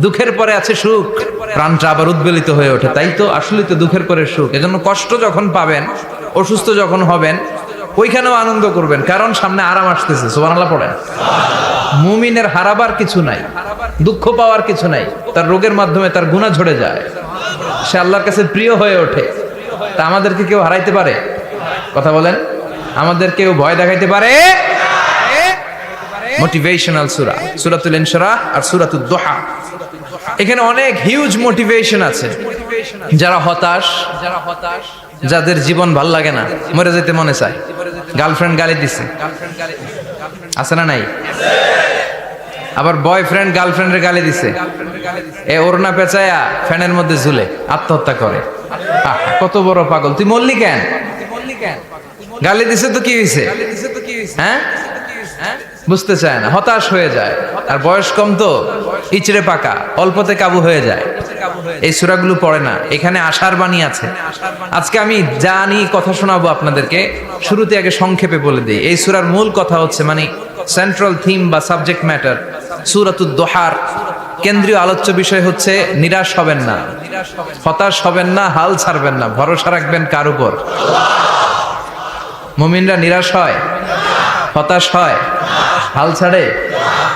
দুঃখের পরে আছে সুখ, প্রাণটা আবার উদ্বেলিত হয়ে ওঠে। তাই তো, আসলে তো দুঃখের পরে সুখ। এজন্য কষ্ট যখন পাবেন, অসুস্থ যখন হবেন, ওইখানেও আনন্দ করবেন, কারণ সামনে আরাম আসতেছে। সুবহানাল্লাহ পড়েন। মুমিনের হারাবার কিছু নাই, দুঃখ পাওয়ার কিছু নাই। তার রোগের মাধ্যমে তার গুনাহ ঝরে যায়, সে আল্লাহর কাছে প্রিয় হয়ে ওঠে। তা আমাদেরকে কেউ হারাইতে পারে? কথা বলেন, আমাদের কেউ ভয় দেখাইতে পারে? মোটিভেশনাল সূরা, সূরাতুল ইনশিরাহ আর সূরাতুদ দুহা। এখানে অনেক হিউজ মোটিভেশন আছে। যারা হতাশ, যাদের জীবন ভাল লাগে না, মরে যেতে মনে চায়, গার্লফ্রেন্ড গালি দিছে, আছে না নাই? আবার বয়ফ্রেন্ড গার্লফ্রেন্ডের গালি দিছে, এ ওড়না পেঁচায়া ফ্যানের মধ্যে ঝুলে আত্মহত্যা করে। কত বড় পাগল! তুই মরলি কেন? গালি দিছে তো কি হয়েছে? হ্যাঁ, বুঝতে চায় না, হতাশ হয়ে যায়। আর বয়স কম তো, ইচড়ে পাকা, অল্পতে কাবু হয়ে যায়। এই সূরাগুলো পড়ে না। এখানে আশার বাণী আছে। আজকে আমি জানি কথা শোনাবো আপনাদেরকে, শুরুতে আগে সংক্ষেপে বলে দিই। এই সূরার মূল কথা হচ্ছে, মানে সেন্ট্রাল থিম বা সাবজেক্ট ম্যাটার, সূরাতুদ দুহার কেন্দ্রীয় আলোচ্য বিষয় হচ্ছে নিরাশ হবেন না, হতাশ হবেন না, হাল ছাড়বেন না। ভরসা রাখবেন কার উপর? মুমিনরা নিরাশ হয়, হতাশ হয়, হাল ছাড়ে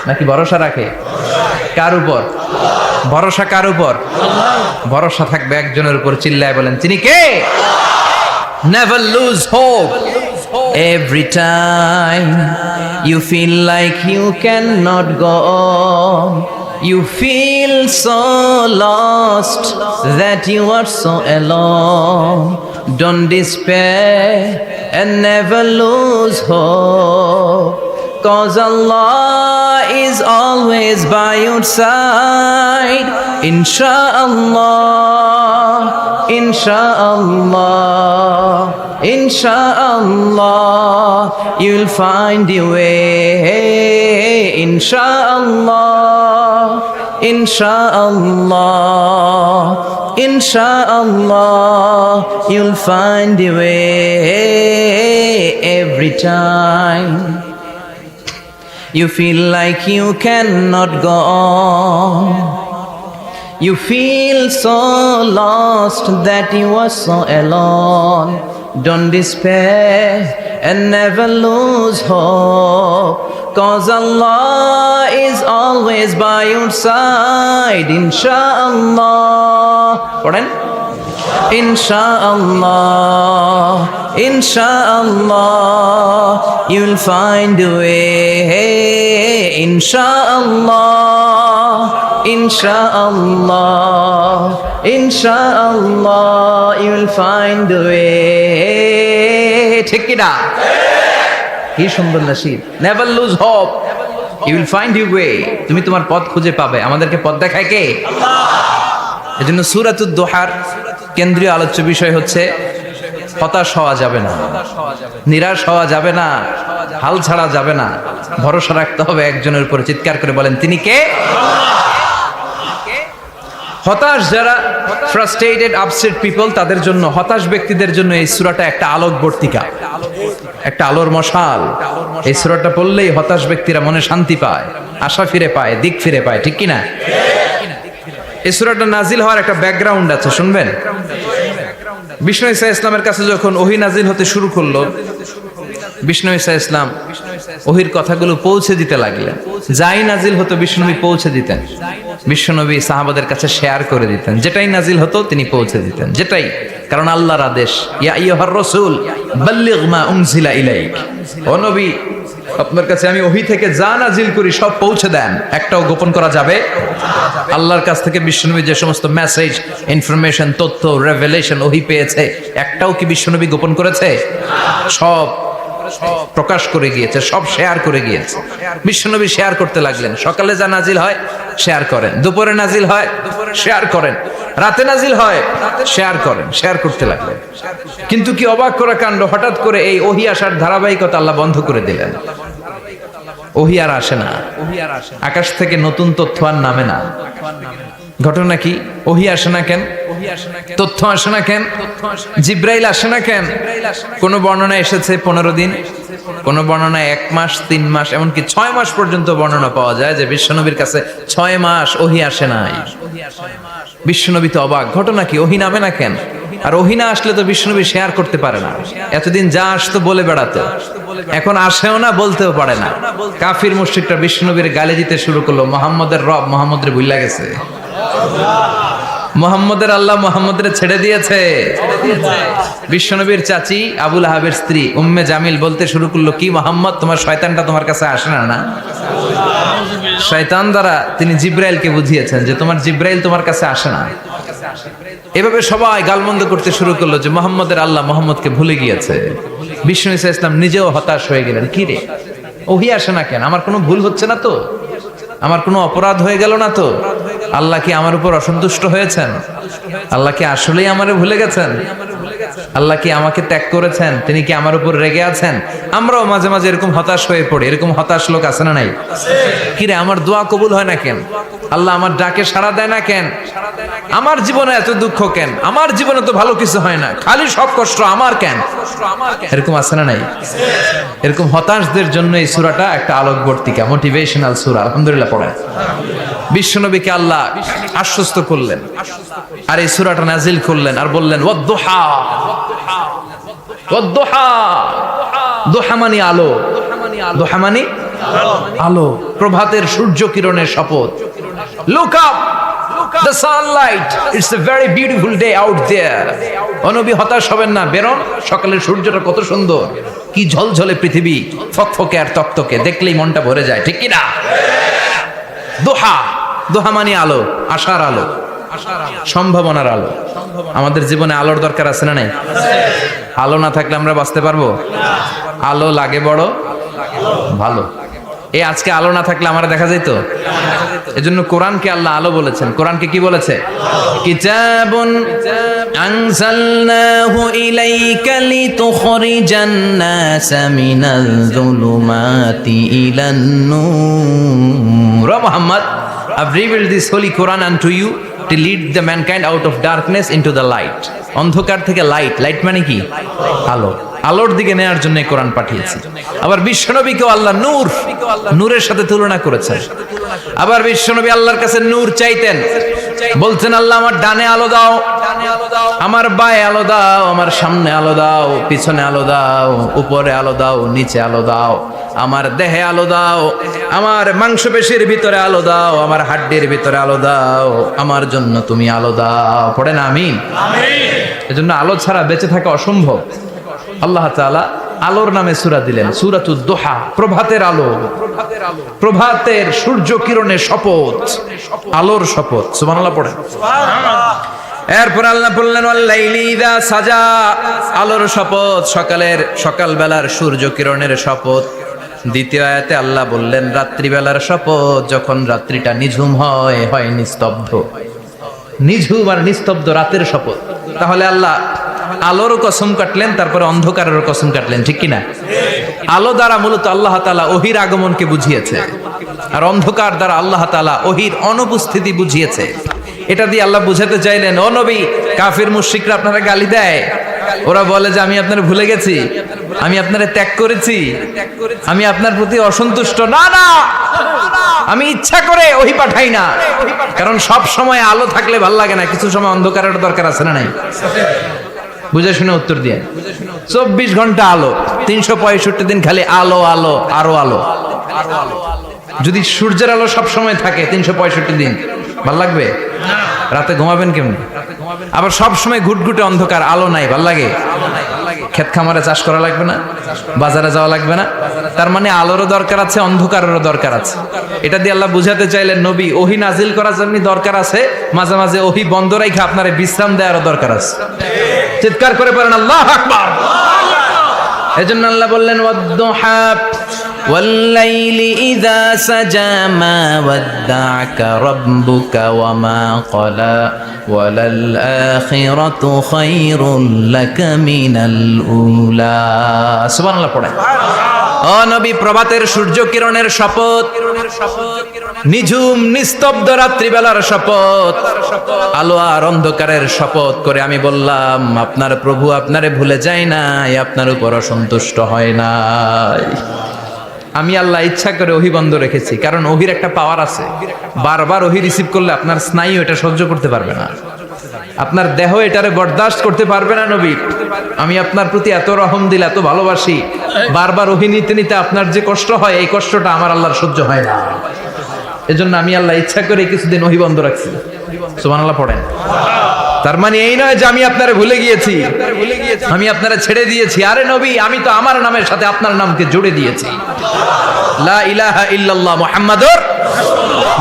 নাকি ভরসা রাখে? কার উপর ভরসা? কার উপর ভরসা থাকবে? একজনের উপর। চিল্লায় বলেন, তিনি কে? Never lose hope. Every time you feel like you cannot go on, you feel so lost that you are so alone. Don't despair and never lose hope, 'cause Allah is always by your side. Insha'Allah, Insha'Allah, Insha'Allah, you'll find your way. Insha'Allah, Insha'Allah, Insha'Allah, you'll find your way. Every time you feel like you cannot go on, you feel so lost that you are so alone. Don't despair and never lose hope, 'cause Allah is always by your side. Insha'Allah, পড়েন, Insha'Allah, Insha'Allah, you'll find a way. Insha'Allah, Insha'Allah, Insha'Allah, you'll find a way. ঠিক কি না? কি সুন্দর nasheed! Never lose hope, you will find your way. তুমি তোমার পথ খুঁজে পাবে। আমাদেরকে পথ দেখায় কে? আল্লাহ। এজন্য সূরাতুদ দুহার কেন্দ্রীয় আলোচ্য বিষয় হচ্ছে হতাশ হওয়া যাবে না, নিরাশ হওয়া যাবে না, হাল ছাড়া যাবে না। ভরসা রাখতে হবে একজনের উপরে। চিৎকার করে বলেন, তিনি কে? হতাশ যারা, ফ্রাস্ট্রেটেড, আপসেট পিপল, তাদের জন্য, হতাশ ব্যক্তিদের জন্য এই সূরাটা একটা আলোকবর্তিকা, একটা আলোর মশাল। এই সূরাটা পড়লেই হতাশ ব্যক্তিরা মনে শান্তি পায়, আশা ফিরে পায়, দিক ফিরে পায়। ঠিক কি না? এই সূরাটা নাজিল হওয়ার একটা ব্যাকগ্রাউন্ড আছে, শুনবেন। বিষ্ণু ঈসা ইসলামের কাছে যখন ওহী নাজিল হতে শুরু করলো, বিষ্ণু ঈসা ইসলাম ওহীর কথাগুলো পৌঁছে দিতে লাগলেন। যাই নাজিল হতো বিষ্ণুনবী পৌঁছে দিতেন। বিশ্বনবী সাহাবাদের কাছে শেয়ার করে দিতেন। যেটাই নাজিল হতো তিনি পৌঁছে দিতেন, যেটাই। কারণ আল্লাহর আদেশ, ইয়া আইয়ুহার রাসূল বাল্লিগ মা উনজিলা ইলাইক। ও নবী, আপনার কাছে আমি ওহী থেকে যা নাজিল করি সব পৌঁছে দেন, একটাও গোপন করা যাবে? আল্লাহর কাছ থেকে বিশ্বনবী যে সমস্ত মেসেজ, ইনফরমেশন, তথ্য, রেভেলেশন ওহী পেয়েছে, একটাও কি বিশ্বনবী গোপন করেছে? সব প্রকাশ করে গিয়েছে, সব শেয়ার করে গিয়েছে। বিশ্বনবী শেয়ার করতে লাগলেন। সকালে যা নাজিল হয় শেয়ার করেন, দুপুরে নাজিল হয় শেয়ার করেন, রাতে নাজিল হয় শেয়ার করেন, শেয়ার করতে লাগলেন। কিন্তু কি অবাক করা কাণ্ড, হঠাৎ করে এই ওহী আসার ধারাবাহিকতা আল্লাহ বন্ধ করে দিলেন। ওহী আর আসে না, আকাশ থেকে নতুন তথ্য আর নামে না। ঘটনা কি? ওহী আসে না কেন? তথ্য আসে না কেন? জিব্রাইল আসে না কেন? কোন বর্ণনা এসেছে 15 দিন, কোন বর্ণনায় 1 মাস, 3 মাস, এমনকি 6 মাস পর্যন্ত বর্ণনা পাওয়া যায় যে বিশ্বনবীর কাছে 6 মাস ওহী আসে নাই। বিশ্বনবী তো অবাক, ঘটনা কি? ওহী নামে না কেন? আর ওহী না আসলে তো বিশ্বনবী শেয়ার করতে পারে না। এতদিন যা আসতো বলে বেড়াতো, এখন আসেও না, বলতেও পারে না। কাফির মুশরিকরা বিশ্বনবীর গালি দিতে শুরু করলো, মুহাম্মদের রব মুহাম্মদের ভুইলা গেছে, মুহাম্মদের আল্লাহ মুহাম্মদের ছেড়ে দিয়েছে। বিশ্বনবীর চাচি আবু লাহাবের স্ত্রী উম্মে জামিল বলতে শুরু করলো, কি মুহাম্মদ, তোমার শয়তানটা তোমার কাছে আসে না? না, শয়তান দ্বারা তিনি জিব্রাইলকে বুঝিয়েছেন যে তোমার জিব্রাইল তোমার কাছে আসে না। এভাবে সবাই গালমন্দ করতে শুরু করলো যে মুহাম্মদের আল্লাহ মুহাম্মদকে ভুলে গিয়েছে। বিষ্ণু ঈসা ইসলাম নিজেও হতাশ হয়ে গেলেন, কি রে ওহী আসে না কেন? আমার কোনো ভুল হচ্ছে না তো? আমার কোনো অপরাধ হয়ে গেল না তো? আল্লাহ কি আমার উপর অসন্তুষ্ট হয়েছেন? আল্লাহ কি আসলেই আমারে ভুলে গেছেন? আল্লাহ কি আমাকে ত্যাগ করেছেন? তিনি কি আমার উপর রেগে আছেন? আমরাও মাঝে মাঝে এরকম হতাশ হয়ে পড়ি। এরকম হতাশ লোক আছে না নাই? কিরে আমার দোয়া কবুল হয় না কেন? আল্লাহ আমার ডাকে সাড়া দেয় না কেন? আমার জীবনে এত দুঃখ কেন? আমার জীবনে তো ভালো কিছু হয় না, খালি সব কষ্ট আমার কেন? এরকম আছে না নাই? এরকম হতাশদের জন্য এই সূরাটা একটা আলোকবর্তিকা, মোটিভেশনাল সূরা। আলহামদুলিল্লাহ পড়েন। বিশ্বনবীকে আল্লাহ আশ্বস্ত করলেন আর এই সূরাটা নাজিল করলেন আর বললেন ওয়াদ-দুহা। ওয়াদ-দুহা, দুহা মানে আলো, দুহা মানে আলো, প্রভাতের সূর্য কিরণের শপথ। Look up, the sunlight, it's a very beautiful day out there. ও নবী হতাশ হবেন না, বেরোন, সকালের সূর্যটা কত সুন্দর, কি ঝলঝলে পৃথিবী, ফকফকে আর তকতকে, দেখলেই মনটা ভরে যায়, ঠিক কি না? দুহা, দুহা মানে আলো, আশার আলো, সম্ভাবনার আলো। আমাদের জীবনে আলোর দরকার আছে না নাই? আলো না থাকলে আমরা বাঁচতে পারবো? আলো লাগে বড় ভালো। এই আজকে আলো না থাকলে আমরা দেখা যাইতো? এজন্য কোরআনকে আল্লাহ আলো বলেছেন। কোরআনকে কি বলেছে? কিতাবুন আনজালনাহু ইলাইকা লিতুখরিজান নাসা মিনাল যুলুমাতি ইলান নূর। Muhammad, I've revealed this holy Quran unto you to lead the mankind out of darkness into the light. অন্ধকার থেকে লাইট, লাইট মানে কি? আলো, আলোর দিকে নেয়ার জন্য কোরআন পাঠিয়েছি। আবার বিশ্বনবীকেও আল্লাহ নূর, নূরের সাথে তুলনা করেছেন। আবার বিশ্বনবী আল্লাহর কাছে নূর চাইতেন, বলছেন আল্লাহ আমার ডানে আলো দাও, আমার বায়ে আলো দাও, আমার সামনে আলো দাও, পিছনে আলো দাও, উপরে আলো দাও, নিচে আলো দাও, আমার দেহে আলো দাও, আমার মাংসপেশির ভিতরে আলো দাও, আমার হাড্ডির ভিতরে আলো দাও, আমার জন্য তুমি আলো দাও। পড়েন আমিন। এজন্য আলো ছাড়া বেঁচে থাকা অসম্ভব। আল্লাহ তাআলা আলোর নামে সূরা দিলেন, সূরাতুদ দুহা, প্রভাতের আলো, প্রভাতের সূর্য কিরণের শপথ, আলোর শপথ। সুবহানাল্লাহ পড়েন। এরপর আল্লাহ বললেন ওয়াল লাইলি ইযা সাজা, আলোর শপথ, সকালের সকালবেলার সূর্য কিরণের শপথ। দ্বিতীয় আয়াতে আল্লাহ বললেন রাত্রিবেলার শপথ, যখন রাত্রিটা নিঝুম হয়, হয় নিস্তব্ধ, নিঝুম আর নিস্তব্ধ রাতের শপথ। তাহলে আল্লাহ আলোরও কসম কাটলেন, তারপরে অন্ধকারেরও কসম কাটলেন, ঠিক কিনা? আলো দ্বারা মূলত আল্লাহ তাআলা ওহীর আগমনকে বুঝিয়েছে, আর অন্ধকার দ্বারা আল্লাহ তাআলা ওহীর অনুপস্থিতি বুঝিয়েছে। এটা দিয়ে আল্লাহ বুঝাতে চাইলেন, ও নবী, কাফির মুশরিকরা আপনারা গালি দেয়, ওরা বলে যে আমি আপনার ভুলে গেছি, আমি আপনারে ত্যাগ করেছি, আমি আপনার প্রতি অসন্তুষ্ট। না না, আমি ইচ্ছা করে ওহী পাঠাই না, কারণ সব সময় আলো থাকলে ভাল লাগে না, কিছু সময় অন্ধকারের দরকার আছে না নাই? বুঝে শুনে উত্তর দিয়ে। 24 ঘন্টা আলো, 365 দিন খালি আলো আলো আরো আলো। যদি সূর্যের আলো সব সময় থাকে 365 দিন, ভাল লাগবে? রাতে ঘুমাবেন কেমনে? আবার সব সময় ঘুটঘুটে অন্ধকার, আলো নাই, ভাল লাগে? ক্ষেত খামারে চাষ করা লাগবে না, বাজারে যাওয়া লাগবে না। তার মানে আলোরও দরকার আছে, অন্ধকারেরও দরকার আছে। এটা দিয়ে আল্লাহ বুঝাতে চাইলেন, নবী ওহী নাজিল করার জন্য দরকার আছে, মাঝে মাঝে ওহী বন্ধ রাখা আপনারে বিশ্রাম দেওয়ারও দরকার আছে। চিৎকার করে বলেন আল্লাহু আকবার। এজন্য আল্লাহ বললেন ওয়াদ-দুহা ওয়াল লাইলি ইযা সাজা মা ওয়াদ্দা'কা রাব্বুকা ওয়া মা ক্বালা ওয়ালাল আখিরাতু খায়রুল লাকা মিনাল উলা। সুবহানাল্লাহ পড়েন। ও নবী, প্রভাতের সূর্য কিরণের শপথ, নিঝুম নিস্তব্ধ রাত্রিবেলার শপথ, আলো আর অন্ধকারের শপথ করে আমি বললাম, আপনার প্রভু আপনারে ভুলে যায় নাই, আপনার উপর অসন্তুষ্ট হয় নাই। আমি আল্লাহ ইচ্ছা করে ওহী বন্ধ রেখেছি, কারণ ওহির একটা পাওয়ার আছে। বারবার ওহী রিসিভ করলে আপনার স্নায়ু এটা সহ্য করতে পারবে না, আপনার দেহ এটারে বরদাস্ত করতে পারবে না। নবী, আমি আপনার প্রতি এত রহম দিল, এত ভালোবাসি, বারবার ওহী নিতে নিতে আপনার যে কষ্ট হয়, এই কষ্টটা আমার আল্লাহর সহ্য হয় না। এজন্য আমি আল্লাহ ইচ্ছা করে কিছুদিন ওহী বন্ধ রাখছি। সুবহানাল্লাহ পড়েন। তার মানে এই নয় যে আমি আপনারে ভুলে গিয়েছি, আমি আপনারে ছেড়ে দিয়েছি। আরে নবী, আমি তো আমার নামের সাথে আপনার নামকে জুড়ে দিয়েছি। লা ইলাহা ইল্লাল্লাহ মুহাম্মাদুর,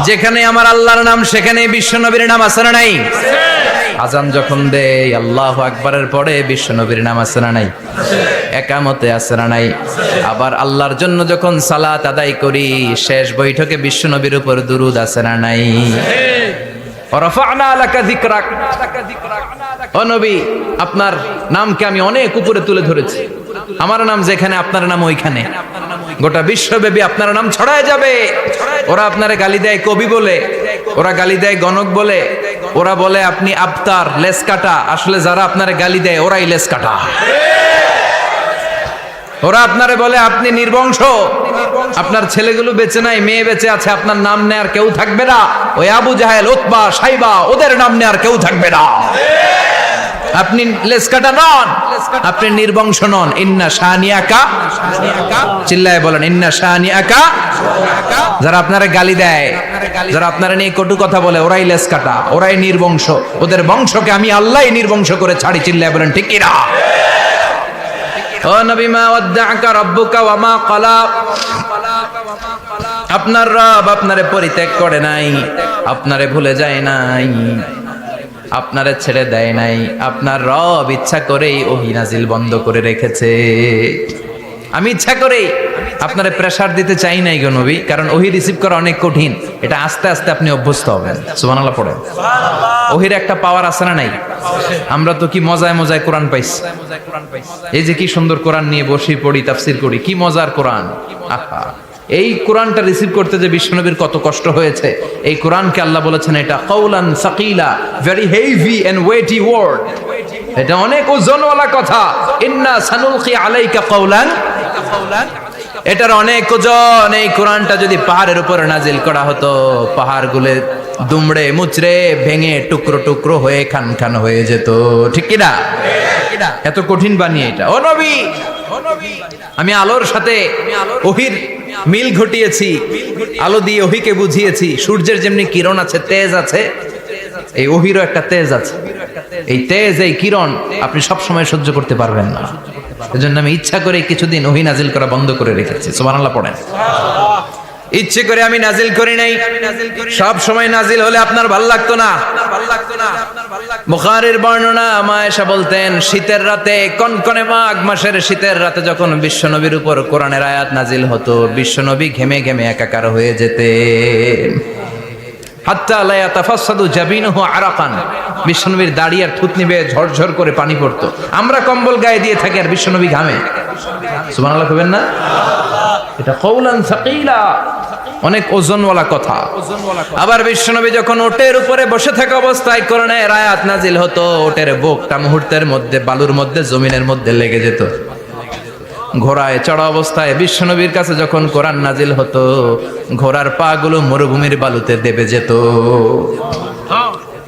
যেখানে আমার আল্লাহর নাম সেখানে বিশ্ব নবীর নাম আছে না নাই? আজান যখন দেই আল্লাহু আকবারের পরে বিশ্ব নবীর নাম আছে না নাই? একামতে আছে না নাই? আবার আল্লাহর জন্য যখন সালাত আদায় করি, শেষ বৈঠকে বিশ্ব নবীর উপর দুরূদ আছে না নাই? রাফা'না লাকা যিকরাক, ও নবী, আপনার নামকে আমি অনেক উপরে তুলে ধরেছি। আমার নাম যেখানে, আপনার নাম ওইখানে। গোটা বিশ্বব্যাপী আপনার নাম ছড়ায় যাবে। ওরা আপনারে গালি দেয় কবি বলে, ওরা গালি দেয় গণক বলে, ওরা বলে আপনি আবতার, লেস কাটা। আসলে যারা আপনারে গালি দেয় ওরাই লেস কাটা। ওরা আপনারে বলে আপনি নির্বংশ, আপনার ছেলেগুলো বেঁচে নাই, মেয়ে বেঁচে আছে, আপনার নাম নেয়ার কেউ থাকবে না। ওই আবু জাহেল, উতবা, সাইবা, ওদের নাম নেয়ার কেউ থাকবে না। আপনি লেসকাটা নন, আপনি নির্বংশ নন। ইন্না শানিয়াকা, চিল্লায় বলেন ইন্না শানিয়াকা। যারা আপনারা গালি দেয়, যারা আপনারা নিয়ে কটু কথা বলে, ওরাই লেসকাটা, ওরাই নির্বংশ। ওদের বংশকে আমি আল্লাহই নির্বংশ করে ছাড়ি। চিল্লায় বলেন ঠিক কিনা? ও নবী, মা ওয়াদ্দাআকা রাব্বুকা ওয়া মা ক্বালা, আপনার রব আপনারে পরিত্যাগ করে নাই, আপনারে ভুলে যায় নাই, আপনারে ছেড়ে দেয় নাই। আপনার রব ইচ্ছা করেই ওহী নাজিল বন্ধ করে রেখেছে। আমি ইচ্ছা করেই আপনারে প্রেসার দিতে চাই নাই গো নবী, কারণ ওহী রিসিভ করা অনেক কঠিন। এটা আস্তে আস্তে আপনি অভ্যস্ত হবেন। সুবহানাল্লাহ পড়েন। ওহীর একটা পাওয়ার আছে না নাই? আমরা তো কি মজায় মজায় কোরআন পাইছি। এই যে কি সুন্দর কোরআন নিয়ে বসি, পড়ি, তাফসীর করি, কি মজার কোরআন। আহা, এই কোরআনটা রিসিভ করতে যে বিশ্বনবীর কত কষ্ট হয়েছে। এই কোরআনকে আল্লাহ বলেছেন এটা কাউলান সাকিলা, very heavy and weighty word. এটা অনেক ওজনওয়ালা কথা। ইন্না সানুলকি আলাইকা কাউলান, এটার অনেক ওজন। এই কোরআনটা যদি পাহাড়ের উপরে নাজিল করা হতো, পাহাড়গুলো দুমড়ে মুচড়ে ভেঙে টুকরো টুকরো হয়ে খান খান হয়ে যেত। ঠিক কিনা? এত কঠিন বানিয়ে এটা। ও নবী, আমি আলোর সাথে ওহীর মিল ঘটিয়েছি, আলো দিয়ে ওহীকে বুঝিয়েছি। সূর্যের যেমনি কিরণ আছে, তেজ আছে, এই ওহীরও একটা তেজ আছে। এই তেজ, এই কিরণ আপনি সব সময় সহ্য করতে পারবেন না। এজন্য আমি ইচ্ছা করে কিছুদিন ওহী নাজিল করা বন্ধ করে রেখেছি। সুবহানাল্লাহ পড়েন। ইচ্ছে করে আমি নাজিল করি নাই। সব সময় নাজিল হলে আপনার ভাল লাগতো না। বুখারীর বর্ণনা, মা আয়েশা বলতেন, শীতের রাতে, কনকনে মাঘ মাসের শীতের রাতে যখন বিশ্বনবীর উপর কোরআনের আয়াত নাজিল হতো, বিশ্বনবী ঘেমে ঘেমে একাকার হয়ে যেতেন। হাত্তা লা ইয়াতাফাসসাদু জাবিনুহু আরাকান, বিশ্বনবীর দাড়ি আর থুতনি বেয়ে ঝরঝর করে পানি পড়তো। আমরা কম্বল গায়ে দিয়ে থাকি আর বিশ্বনবী ঘামে। সুবহানাল্লাহ কইবেন না? এটা কাউলান সাকিলা, অনেক ওজনওয়ালা কথা। আবার বিশ্বনবী যখন ওটের উপরে বসে থাকা অবস্থায় কোরআনের আয়াত নাজিল হতো, ওটের বুকটা মুহূর্তের মধ্যে বালুর মধ্যে, জমিনের মধ্যে লেগে যেত। ঘোড়ায় চড়া অবস্থায় বিশ্বনবীর কাছে যখন কোরআন নাজিল হতো, ঘোড়ার পা গুলো মরুভূমির বালুতে দেবে যেত।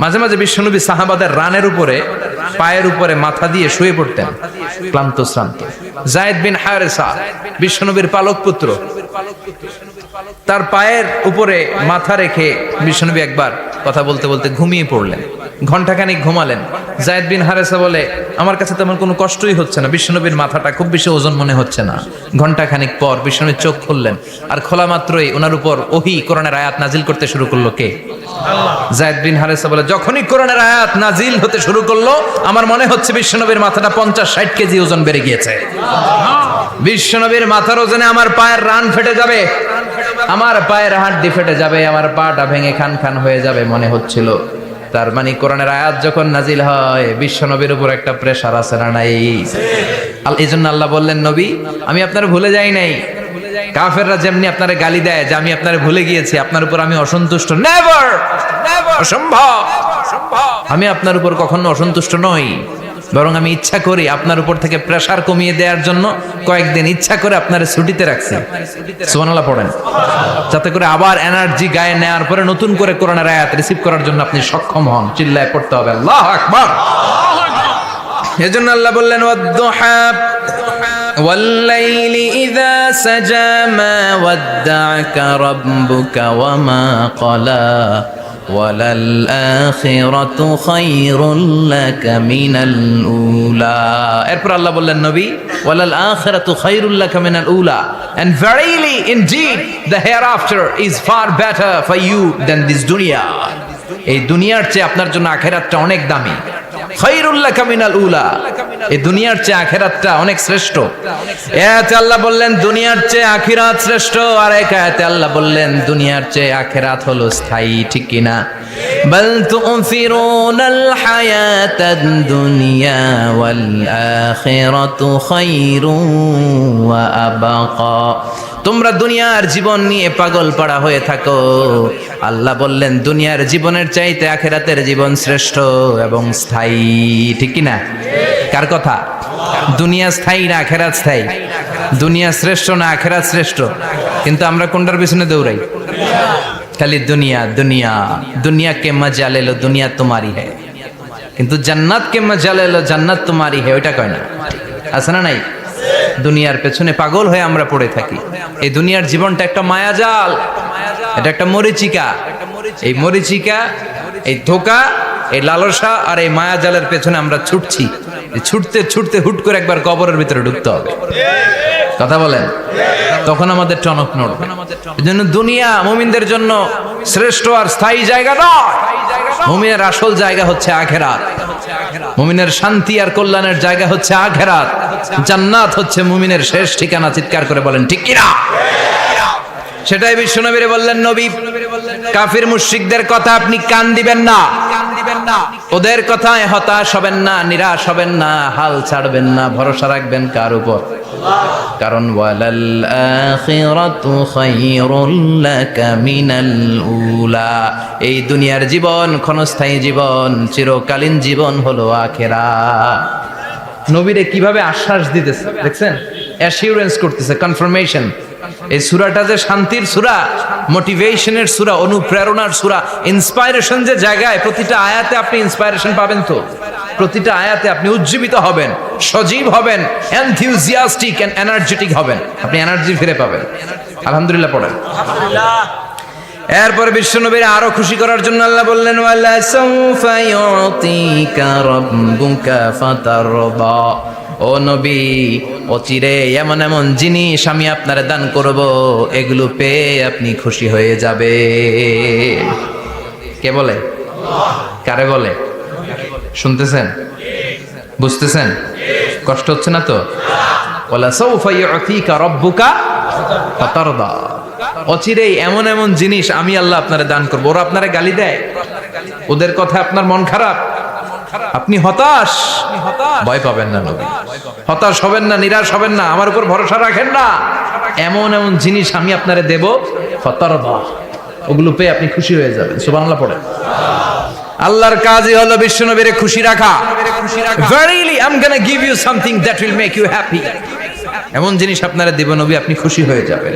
মাঝে মাঝে বিশ্বনবী সাহাবাদের রানের উপরে, পায়ের উপরে মাথা দিয়ে শুয়ে পড়তেন, ক্লান্ত শ্রান্ত। যায়েদ বিন হারেসা, বিশ্বনবীর পালক পুত্র, তার পায়ের উপরে মাথা রেখে বিশ্বনবী একবার কথা বলতে বলতে ঘুমিয়ে পড়লেন। ঘন্টাখানিক ঘুমালেন। যায়েদ বিন হারেসা বলে, আমার কাছে তেমন কোনো কষ্টই হচ্ছে না, বিশ্বনবীর মাথাটা খুব বেশি ওজন মনে হচ্ছে না। ঘন্টাখানিক পর বিশ্বনবীর চোখ খুললেন, আর খোলা মাত্রই ওনার উপর ওহী কোরআনের আয়াত নাজিল করতে শুরু করলো। কে? যায়েদ বিন হারেসা বলে, যখনই কোরআনের আয়াত নাজিল হতে শুরু করলো, আমার মনে হচ্ছে বিশ্বনবীর মাথাটা 50-60 কেজি ওজন বেড়ে গিয়েছে। বিশ্বনবীর মাথার ওজনে আমার পায়ের রান ফেটে যাবে, আমার পায়ের হাড়ি ফেটে যাবে, আমার পাটা ভেঙে খান খান হয়ে যাবে মনে হচ্ছিল। তার মানে কোরআনের আয়াত যখন নাজিল হয়, বিশ্বনবীর উপর একটা প্রেসার আছে না নাই? এই জন্য আল্লাহ বললেন, নবী, আমি আপনার ভুলে যাই নাই, কাফেররা যেমনি আপনারে গালি দেয় যে আমি আপনারে ভুলে গিয়েছি, আপনার উপর আমি অসন্তুষ্ট, নেভার, অসম্ভব। আমি আপনার উপর কখনো অসন্তুষ্ট নই, বরং আমি ইচ্ছা করি আপনার উপর থেকে প্রেসার কমিয়ে দেওয়ার জন্য কয়েকদিন ইচ্ছা করে আপনার ছুটিতে রাখছি। সুবহানাল্লাহ পড়েন, যাতে করে আবার এনার্জি গায়ে নেওয়ার পরে নতুন করে কোরআনের আয়াত রিসিভ করার জন্য আপনি সক্ষম হন। চিল্লায় পড়তে হবে আল্লাহু আকবার। এজন্য আল্লাহ বললেন ওয়াদ-দুহা ওয়াল-লাইলি ইযা সাজা মা ওয়াদ্দা'আকা রাব্বুকা ওয়া মা ক্বালা ওয়ালাল আখিরাতু খায়রুল লাকা মিনাল উলা। এরপর আল্লাহ বললেন নবী ওয়ালাল আখিরাতু খায়রুল লাকা মিনাল উলা, and verily indeed the hereafter is far better for you than this dunya. এই দুনিয়ার চেয়ে আপনার জন্য আখিরাতটা অনেক দামি। খায়রুল লাকা মিনাল উলা, এই দুনিয়ার চেয়ে আখিরাতটা অনেক শ্রেষ্ঠ। এতে আল্লাহ বললেন দুনিয়ার চেয়ে আখিরাত শ্রেষ্ঠ, আর এক আয়াতে আল্লাহ বললেন দুনিয়ার চেয়ে আখিরাত হলো স্থায়ী। ঠিক কি না? বাল তু'থিরুনাল হায়াতাদ দুনিয়া ওয়াল আখিরাতু খায়রুন ওয়া আবকা। তোমরা দুনিয়ার জীবন নিয়ে পাগল পাড়া হয়ে থাকো, আল্লাহ বললেন দুনিয়ার জীবনের চাইতে আখিরাতের জীবন শ্রেষ্ঠ এবং স্থায়ী। ঠিক কি না? কার কথা? দুনিয়া স্থায়ী না আখিরাত স্থায়ী? দুনিয়া শ্রেষ্ঠ না আখিরাত শ্রেষ্ঠ? কিন্তু আমরা কোনটার পিছনে দৌড়াই? খালি দুনিয়া দুনিয়া। দুনিয়া কে মজা লে লো, দুনিয়া তোমারি হ্যায়, কিন্তু জান্নাত কে মজা লে লো, জান্নাত তোমারি হ্যায়, ওইটা কয় না? আছে না নাই? দুনিয়ার পেছনে পাগল হয়ে আমরা পড়ে থাকি। এই দুনিয়ার জীবনটা একটা মায়াজাল, এটা একটা মরিচিকা। এই মরিচিকা, এই ধোঁকা, এই লালসা আর এই মায়াজালের পেছনে আমরা ছুটছি। ছুটতে ছুটতে হুট করে একবার কবরের ভিতরে ঢুকতে হবে। কথা বলেন, তখন আমাদের টনক নড়বে। এজন্য দুনিয়া মুমিনদের জন্য শ্রেষ্ঠ আর স্থায়ী জায়গা নয়। মুমিনের আসল জায়গা হচ্ছে আখিরাত। মুমিনের শান্তি আর কল্যাণের জায়গা হচ্ছে আখিরাত। জান্নাত হচ্ছে মুমিনের শেষ ঠিকানা। চিৎকার করে বলেন ঠিক কি না? সেটাই বিশ্বনবীরে বললেন নবী, কাফির মুশরিকদের কথা আপনি কান দিবেন না, ওদের কথায় হতাশ হবেন না, নিরাশ হবেন না, হাল ছাড়বেন না, ভরসা রাখবেন কার উপর? কারণ ওয়ালাল আখিরাতু খায়রুল লাকা মিনাল উলা, এই দুনিয়ার জীবন ক্ষণস্থায়ী জীবন, চিরকালীন জীবন হলো আখিরাত। নবীরে কিভাবে আশ্বাস দিতেছে দেখছেন, অ্যাসিউরেন্স করতেছে, কনফার্মেশন। এই সূরাটা যে শান্তির সূরা, মোটিভেশনের সূরা, অনুপ্রেরণার সূরা, ইন্সপাইরেশন যে জায়গায়, প্রতিটা আয়াতে আপনি ইন্সপাইরেশন পাবেন। তো প্রতিটা আয়াতে আপনি উজ্জীবিত হবেন, সজীব হবেন, এনথিউজিয়াস্টিক এন্ড এনার্জেটিক হবেন, আপনি এনার্জি ফিরে পাবেন। আলহামদুলিল্লাহ পড়েন। এরপরে বিশ্বনবীর আরো খুশি করার জন্য আল্লাহ বললেন ওয়ালা সাউফা ইউতিকা রাব্বুকা ফাতারদা। ও নবী, অচিরে এমন এমন জিনিস আমি আপনারে দান করব, এগুলো পেয়ে আপনি খুশি হয়ে যাবে। কে বলে? কারে বলে? শুনতেছেন? বুঝতেছেন? কষ্ট হচ্ছে না তো? ওয়ালা সাউফা ইউতিকা রাব্বুকা ফাতারদা। অচিরেই এমন এমন জিনিস আমি আল্লাহ আপনারে দান করব। ওরা আপনারে গালি দেয়, ওদের কথা আপনার মন খারাপ, আপনি হতাশ, ভয় পাবেন না নবী, হতাশ হবেন না, নিরাশ হবেন না, আমার উপর ভরসা রাখেন না। এমন এমন জিনিস আমি আপনারে দেব, ফাতারদা, ওগুলো পেয়ে আপনি খুশি হয়ে যাবেন। সুবহানাল্লাহ পড়ে। আল্লাহর কাজই হলো বিশ্বনবীরে খুশি রাখা। Verily I'm gonna give you something that will make you happy. এমন জিনিস আপনারা দেব নবী, আপনি খুশি হয়ে যাবেন।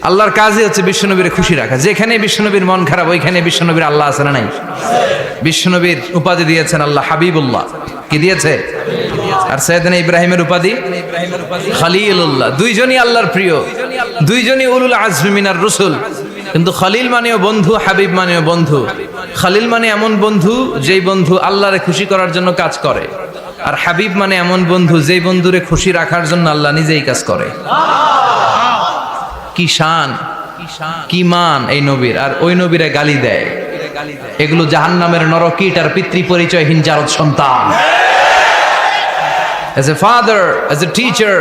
আল্লাহর কাজই হচ্ছে বিশ্বনবীরে খুশি রাখা। যেখানে বিশ্বনবীর মন খারাপ, ওইখানে বিশ্বনবীর আল্লাহ আছে না নাই? বিশ্বনবীর উপাধি দিয়েছেন আল্লাহ হাবিবুল্লাহ। কি দিয়েছে? আর সাইয়েদনা ইব্রাহিমের উপাধি খলিলুল্লাহ। দুইজনই আল্লাহর প্রিয়, দুইজনই উলুল আজমি মিনার রসুল। কিন্তু খলিল মানেও বন্ধু, হাবিব মানেও বন্ধু। খলিল মানে এমন বন্ধু যেই বন্ধু আল্লাহরে খুশি করার জন্য কাজ করে, আর হাবিব মানে এমন বন্ধু যেই বন্ধুরে খুশি রাখার জন্য আল্লাহ নিজেই কাজ করে। কি শান, কি মান এই নবীর! আর ওই নবীরে গালি দেয়। এগুলো জাহান্নামের নরকীট আর পিতৃ পরিচয়হীন জারদ সন্তান। As a father, as a teacher,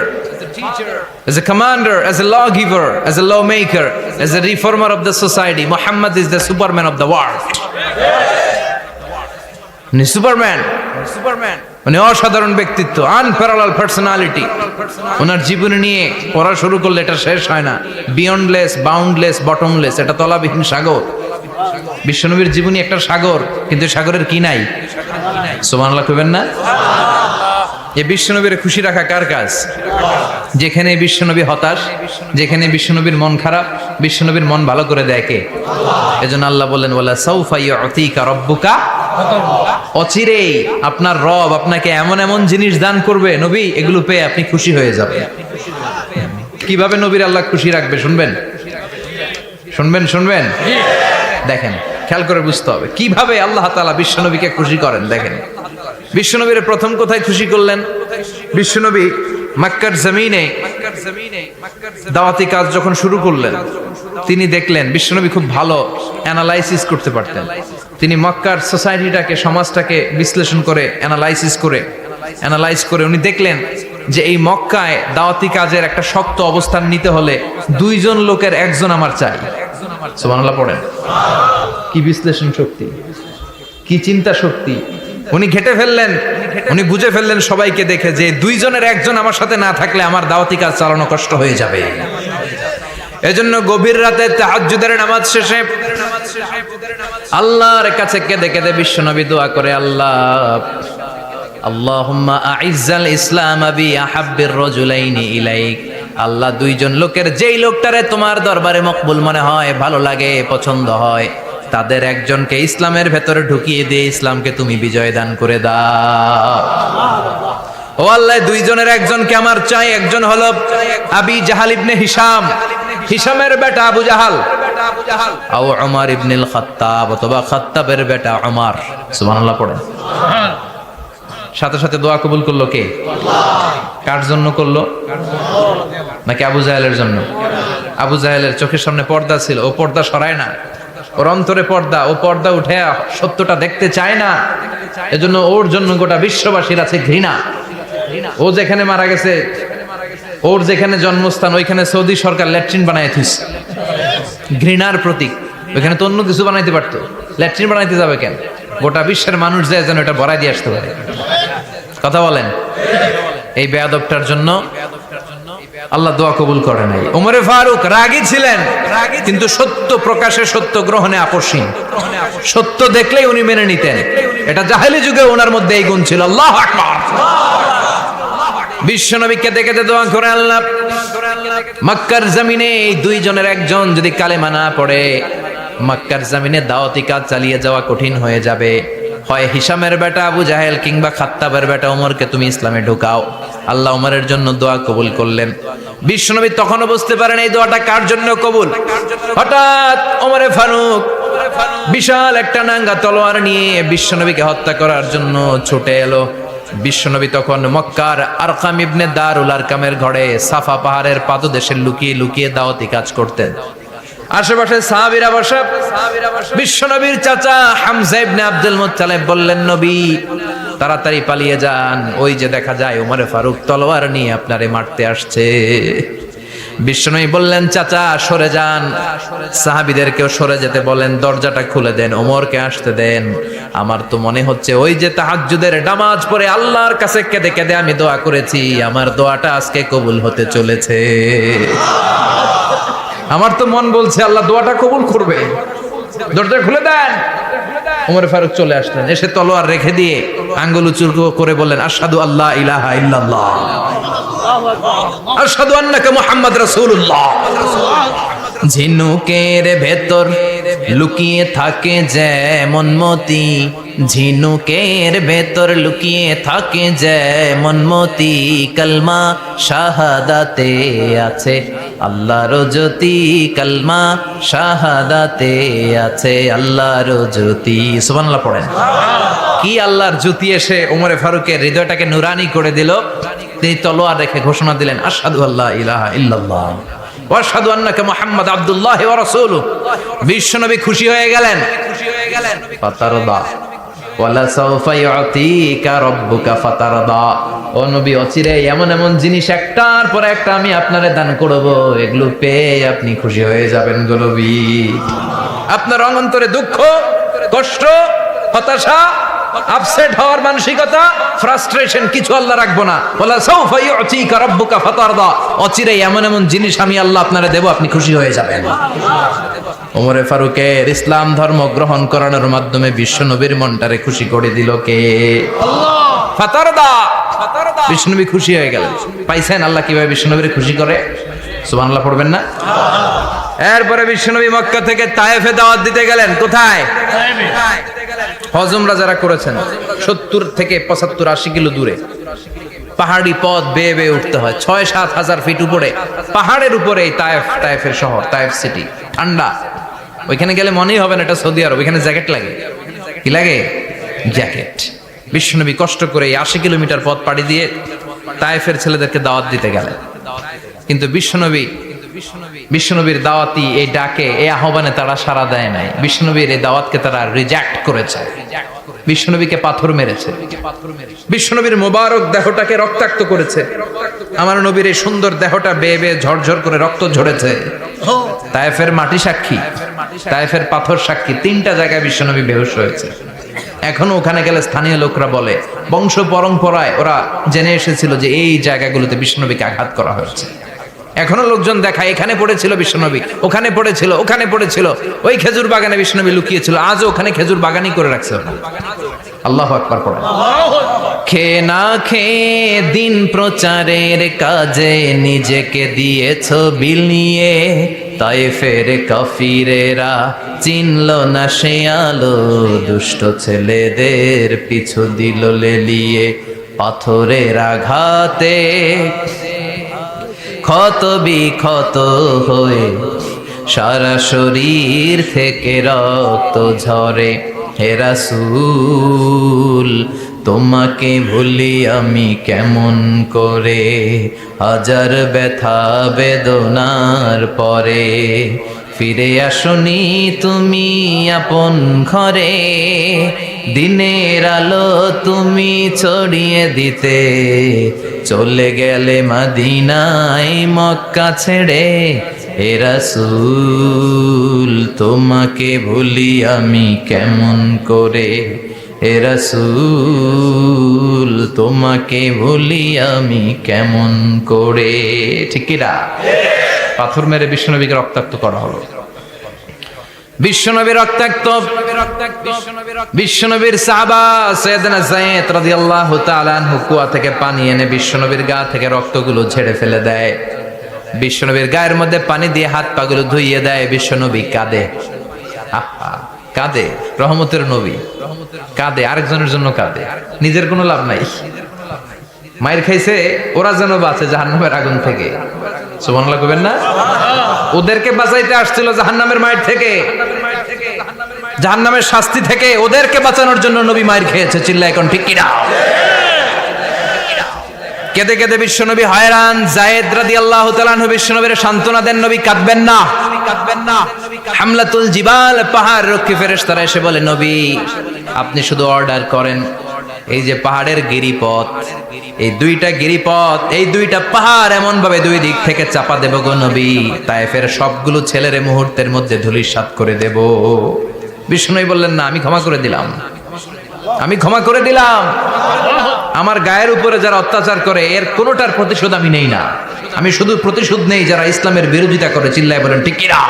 as a commander, as a lawgiver, as a lawmaker, as a reformer of the society, Muhammad is the superman of the world. উনি সুপারম্যান, মানে অসাধারণ ব্যক্তিত্ব, আনপ্যারালাল পার্সোনালিটি। ওনার জীবনী নিয়ে পড়া শুরু করলে এটা শেষ হয় না। বিয়ন্ডলেস, বাউন্ডলেস, বটমলেস, এটা তলাবিহীন সাগর। বিশ্বনবীর জীবনী একটা সাগর, কিন্তু সাগরের কি নাই? সুবহানাল্লাহ কইবেন না? এই বিশ্বনবীর খুশি রাখা কার কাজ? যেখানে বিশ্বনবী হতাশ, যেখানে বিশ্বনবীর মন খারাপ, বিশ্বনবীর মন ভালো করে দেয় কে? এজন্য আল্লাহ বললেন ওয়ালা সাউফা ইউতিকা রাব্বুকা, অচিরেই আপনার রব আপনাকে এমন এমন জিনিস দান করবে নবী, এগুলো পেয়ে আপনি খুশি হয়ে যাবেন। কিভাবে নবীর আল্লাহ খুশি রাখবে শুনবেন? শুনবেন? দেখেন, খেয়াল করে বুঝতে হবে কিভাবে আল্লাহ তাআলা বিশ্বনবীকে খুশি করেন। দেখেন, বিশ্বনবীর প্রথম কোথায় খুশি করলেন? বিশ্বনবী মক্কার জমিনে দাওয়াতি কাজ যখন শুরু করলেন, তিনি দেখলেন বিশ্বনবী খুব ভালো অ্যানালাইসিস করতে পারতেন। তিনি মক্কার সোসাইটিটাকে, সমাজটাকে বিশ্লেষণ করে অ্যানালাইজ করে উনি দেখলেন যে এই মক্কায় দাওয়াতি কাজের একটা শক্ত অবস্থান নিতে হলে 2 লোকের একজন আমার চাই। সুবহানাল্লাহ পড়েন। কি বিশ্লেষণ শক্তি, কি চিন্তা শক্তি! উনি ঘেটে ফেললেন, উনি বুঝে ফেললেন সবাইকে দেখে যে 2 একজন আমার সাথে না থাকলে আমার দাওয়াতি কাজ চালানো কষ্ট হয়ে যাবে। এজন্য গভীর রাতে তাহাজ্জুদের নামাজ শেষে আল্লাহর কাছে কেঁদে কেঁদে বিশ্বনবী দোয়া করে, আল্লাহুম্মা আইজ্জাল ইসলাম বি আহাব্বির রাজুলাইনি ইলাইক। আল্লাহ 2 লোকের যেই লোকটারে তোমার দরবারে মকবুল মনে হয়, ভালো লাগে, পছন্দ হয়, তাদের একজনকে ইসলামের ভেতরে ঢুকিয়ে দিয়ে ইসলামকে তুমি বিজয় দান করে দাও। ও আল্লাহ, 2 একজনকে আমার চাই। একজন হলো আবি জাহাল ইবনে হিশাম, হিশামের বেটা আবু জাহাল, আও উমর ইবনুল খাত্তাব, অথবা খাত্তাবের বেটা উমর। সুবহানাল্লাহ পড়েন। সাথে সাথে দোয়া কবুল করলো কে? কার জন্য করলো? নাকি আবু জাহেলের জন্য? আবু জাহেলের চোখের সামনে পর্দা ছিল, ও পর্দা সরায় না। ওর অন্তরে পর্দা, ও পর্দা উঠে সত্যটা দেখতে চায় না। এজন্য ওর জন্য গোটা বিশ্ববাসীর আছে ঘৃণা। ও যেখানে মারা গেছে, ওর যেখানে জন্মস্থান, ওইখানে সৌদি সরকার ল্যাট্রিন বানায় থুইছে, ঘৃণার প্রতীক। ওইখানে তো অন্য কিছু বানাইতে পারতো, ল্যাট্রিন বানাইতে যাবে কেন? গোটা বিশ্বের মানুষ যায় যেন এটা ভরাই দিয়ে আসতে পারে। কথা বলেন। এই বেয়াদবটার জন্য আল্লাহ দোয়া কবুল করে নাই। ওমরে ফারুক রাগী ছিলেন, কিন্তু সত্য প্রকাশে, সত্য গ্রহণে আপোষহীন। সত্য দেখলেই উনি মেনে নিতেন। এটা জাহেলি যুগে ওনার মধ্যে এই গুণ ছিল। আল্লাহু আকবার। বিশ্বনবীকে দেখে দোয়া করে, আল্লাহ মক্কার জমিনে এই 2 একজন যদি কালেমা না পড়ে, মক্কার জমিনে দাওয়াতি কাজ চালিয়ে যাওয়া কঠিন হয়ে যাবে। হয় হিশামের বেটা আবু জাহেল কিংবা খাত্তাবের বেটা ওমরকে তুমি ইসলামে ঢুকাও। আল্লাহ ওমরের জন্য দোয়া কবুল করলেন। বিশ্বনবী তখনও বুঝতে পারেন এই দোয়াটা কার জন্য কবুল। হঠাৎ ওমরে ফারুক বিশাল একটা নাঙ্গা তলোয়ার নিয়ে বিশ্বনবীকে হত্যা করার জন্য ছুটে এলো। বিশ্বনবী তখন মক্কার আরকাম ইবনে দারুল আরকামের ঘরে সাফা পাহাড়ের পাদদেশে লুকিয়ে লুকিয়ে দাওয়াতি কাজ করতেন। আশেপাশে সাহাবীরা বসা। বিশ্বনবীর চাচা হামজা ইবনে আব্দুল মুত্তালিব বললেন, নবী তাড়াতাড়ি পালিয়ে যান, ওই যে দেখা যায় ওমরে ফারুক তলোয়ার নিয়ে আপনারে মারতে আসছে। বিশ্বনবী বললেন, চাচা সরে যান, সাহাবীদেরকেও সরে যেতে বলেন, দরজাটা খুলে দেন, ওমরকে আসতে দেন। আমার তো মনে হচ্ছে ওই যে তাহাজ্জুদের নামাজ পড়ে আল্লাহর কাছে কেঁদে কেঁদে আমি দোয়া করেছি, আমার দোয়াটা আজকে কবুল হতে চলেছে। আমার তো মন বলছে আল্লাহ দোয়াটা কবুল করবে। দরজা খুলে দেন। ওমর ফারুক চলে আসলেন, এসে তলোয়ার রেখে দিয়ে আঙ্গুল উঁচু করে বললেন, আশহাদু আল্লা ইলাহা ইল্লাল্লাহ, আশহাদু আন্নাকা মুহাম্মাদ রাসূলুল্লাহ। ঝিনুকের ভেতর লুকিয়ে থাকে যেমন মতি, ঝিনুকের ভেতর লুকিয়ে থাকে যেমন মতি, কালমা শাহাদাতে আছে আল্লাহর জ্যোতি, কালমা শাহাদাতে আছে আল্লাহর জ্যোতি। সুবহানাল্লাহ পড়েন। কি আল্লাহর জ্যোতি এসে ওমরে ফারুকের হৃদয়টাকে নুরানি করে দিল। তিনি তলোয়ার রেখে ঘোষণা দিলেন, আশহাদু আল্লা ইলাহা ইল্লাল্লাহ ওয়া আশহাদু আন্নাকা মুহাম্মাদ আবদুল্লাহ ওয়া রাসূলুহু। বিশ্বনবী খুশি হয়ে গেলেন। ফাতারদা ওয়ালা সাওফা ইউতিকা রাব্বুকা ফাতারদা। ও নবী, অচিরে এমন এমন জিনিস একটার পর একটা আমি আপনারে দান করব, এগুলো পেয়ে আপনি খুশি হয়ে যাবেন গো নবী। আপনার অন্তরে দুঃখ, কষ্ট, হতাশা আপসেট হওয়ার মানসিকতা, ফ্রাস্ট্রেশন, কিছু আল্লাহ রাখবো না। ওয়ালা সাউফা ইউতিকা রাব্বুকা ফাতারদা, অচিরেই এমন এমন জিনিস আমি আল্লাহ আপনারে দেব, আপনি খুশি হয়ে যাবেন। ওমরে ফারুকের ইসলাম ধর্ম গ্রহণ করানোর মাধ্যমে বিশ্ব নবীর মনটারে খুশি করে দিল কে? আল্লাহ। ফাতারদা, বিষ্ণুনবী খুশি হয়ে গেলেন। পাইছেন আল্লাহ কিভাবে বিষ্ণুনবীরে খুশি করে? সুবহানাল্লাহ পড়বেন না? এরপরে বিষ্ণুনবী মক্কা থেকে তায়েফে দাওয়াত দিতে গেলেন। কোথায়? হজমরা যারা করেছেন 70 থেকে 75 80 কিলো দূরে পাহাড়ি পথ বেয়ে বেয়ে উঠতে হয়, 6-7 হাজার ফিট উপরে পাহাড়ের উপরে তায়েফের শহর, তায়েফ সিটি। ঠান্ডা, ওইখানে গেলে মনেই হবে না এটা সৌদি আরব। ওইখানে জ্যাকেট লাগে। কি লাগে? জ্যাকেট। বিশ্বনবী কষ্ট করে 80 কিলোমিটার পথ পাড়ি দিয়ে তায়েফের ছেলেদেরকে দাওয়াত দিতে গেলেন। কিন্তু বিশ্বনবীর দাওয়াতি এই ডাকে, এই আহ্বানে তারা সাড়া দেয় নাই। বিশ্বনবীর এই দাওয়াতকে তারা রিজেক্ট করেছে, বিশ্বনবীকে পাথর মেরেছে, বিশ্বনবীর মোবারক দেহটাকে রক্তাক্ত করেছে। আমার নবীর এই সুন্দর দেহটা বেয়ে বেয়ে ঝরঝর করে রক্ত ঝরেছে। তায়েফের মাটি সাক্ষী, তায়েফের পাথর সাক্ষী। 3টা জায়গায় বিশ্বনবী বেহুশ হয়েছে। এখনো ওখানে গেলে স্থানীয় লোকরা বলে, বংশ পরম্পরায় ওরা জেনে এসেছিল যে এই জায়গাগুলোতে বিশ্বনবীকে আঘাত করা হয়েছে। এখনো লোকজন দেখায়, এখানে পড়েছিল বিশ্বনবী, ওখানে পড়েছিল, ওখানে পড়েছিল, ওই খেজুর বাগানে বিশ্বনবী লুকিয়েছিল, আজও ওখানে খেজুর বাগানই করে রাখছে। আল্লাহু আকবার পড়ে। খেয়ে না খেয়ে দিন প্রচারের কাজে নিজেকে দিয়েছ বিলিয়ে, তায়েফের কাফিরেরা চিনল না সে আলো, দুষ্ট ছেলেদের পিছু দিল লেলিয়ে। পাথরের আঘাতে ক্ষত বিক্ষত হয়ে সারা শরীর থেকে রক্ত ঝরে। হে রাসূল তোমাকে ভুলি আমি কেমন করে, হাজার ব্যথা বেদনার পরে। ফিরে আসনি তুমি আপন ঘরে, দিনের আলো তুমি ছড়িয়ে দিতে। চলে গেলে মদিনায় মক্কা ছেড়ে। হে রাসূল তোমাকে ভুলি আমি কেমন করে, হে রাসূল তোমাকে ভুলি আমি কেমন করে। ঠিক কি না? পাথর মেরে বিশ্বনবীকে রক্তাক্ত করা হলো। বিশ্বনবী রক্তাক্ত, বিশ্বনবীর সাহাবা সাইয়েদনা যায়েদ রাদিয়াল্লাহু তাআলা আনহু কুয়া থেকে পানি এনে বিশ্বনবীর গা থেকে রক্তগুলো ঝেড়ে ফেলে দেয়। বিশ্বনবীর গায়ের মধ্যে পানি দিয়ে হাত পাগুলো ধুইয়ে দেয়। বিশ্বনবী কাঁদে, কাঁদে। রহমতের নবী কাঁদে, আরেকজনের জন্য কাঁদে, নিজের কোনো লাভ নাই। মায়ের খাইছে, ওরা যেন বাঁচে জাহান্নামের আগুন থেকে। সুবহানাল্লাহ কইবেন না? ওদেরকে বাঁচাইতে আসছিল জাহান্নামের মায়ের থেকে, জাহান্নামের শাস্তি থেকে। ওদেরকে বাঁচানোর জন্য নবী মায়ের খেয়েছে। চিল্লা এখন ঠিক কিনা? কেঁদে কেঁদে বিশ্বনবী হয়রান। যায়েদ রাদিয়াল্লাহু তাআলা আনহু বিশ্বনবীর সান্ত্বনা দেন, নবী কাঁদবেন না, কাঁদবেন না। হামলাতুল জিবাল, পাহাড় রক্ষী ফেরেশতারা এসে বলে, নবী আপনি শুধু অর্ডার করেন, এই যে পাহাড়ের গিরিপথ, এই 2টা গিরিপথ, এই 2টা পাহাড় এমন ভাবে 2 দিক থেকে চাপা দেব গো নবী, তায়েফের সবগুলো ছেলেরে মুহূর্তের মধ্যে ধূলিসাৎ করে দেব। বিষ্ণুই বললেন, না আমি ক্ষমা করে দিলাম, আমি ক্ষমা করে দিলাম। আমার গায়ের উপরে যারা অত্যাচার করে এর কোনোটার প্রতিশোধ আমি নেই না, আমি শুধু প্রতিশোধ নেই যারা ইসলামের বিরোধিতা করে। চিল্লায় বলেন ঠিক কিনা?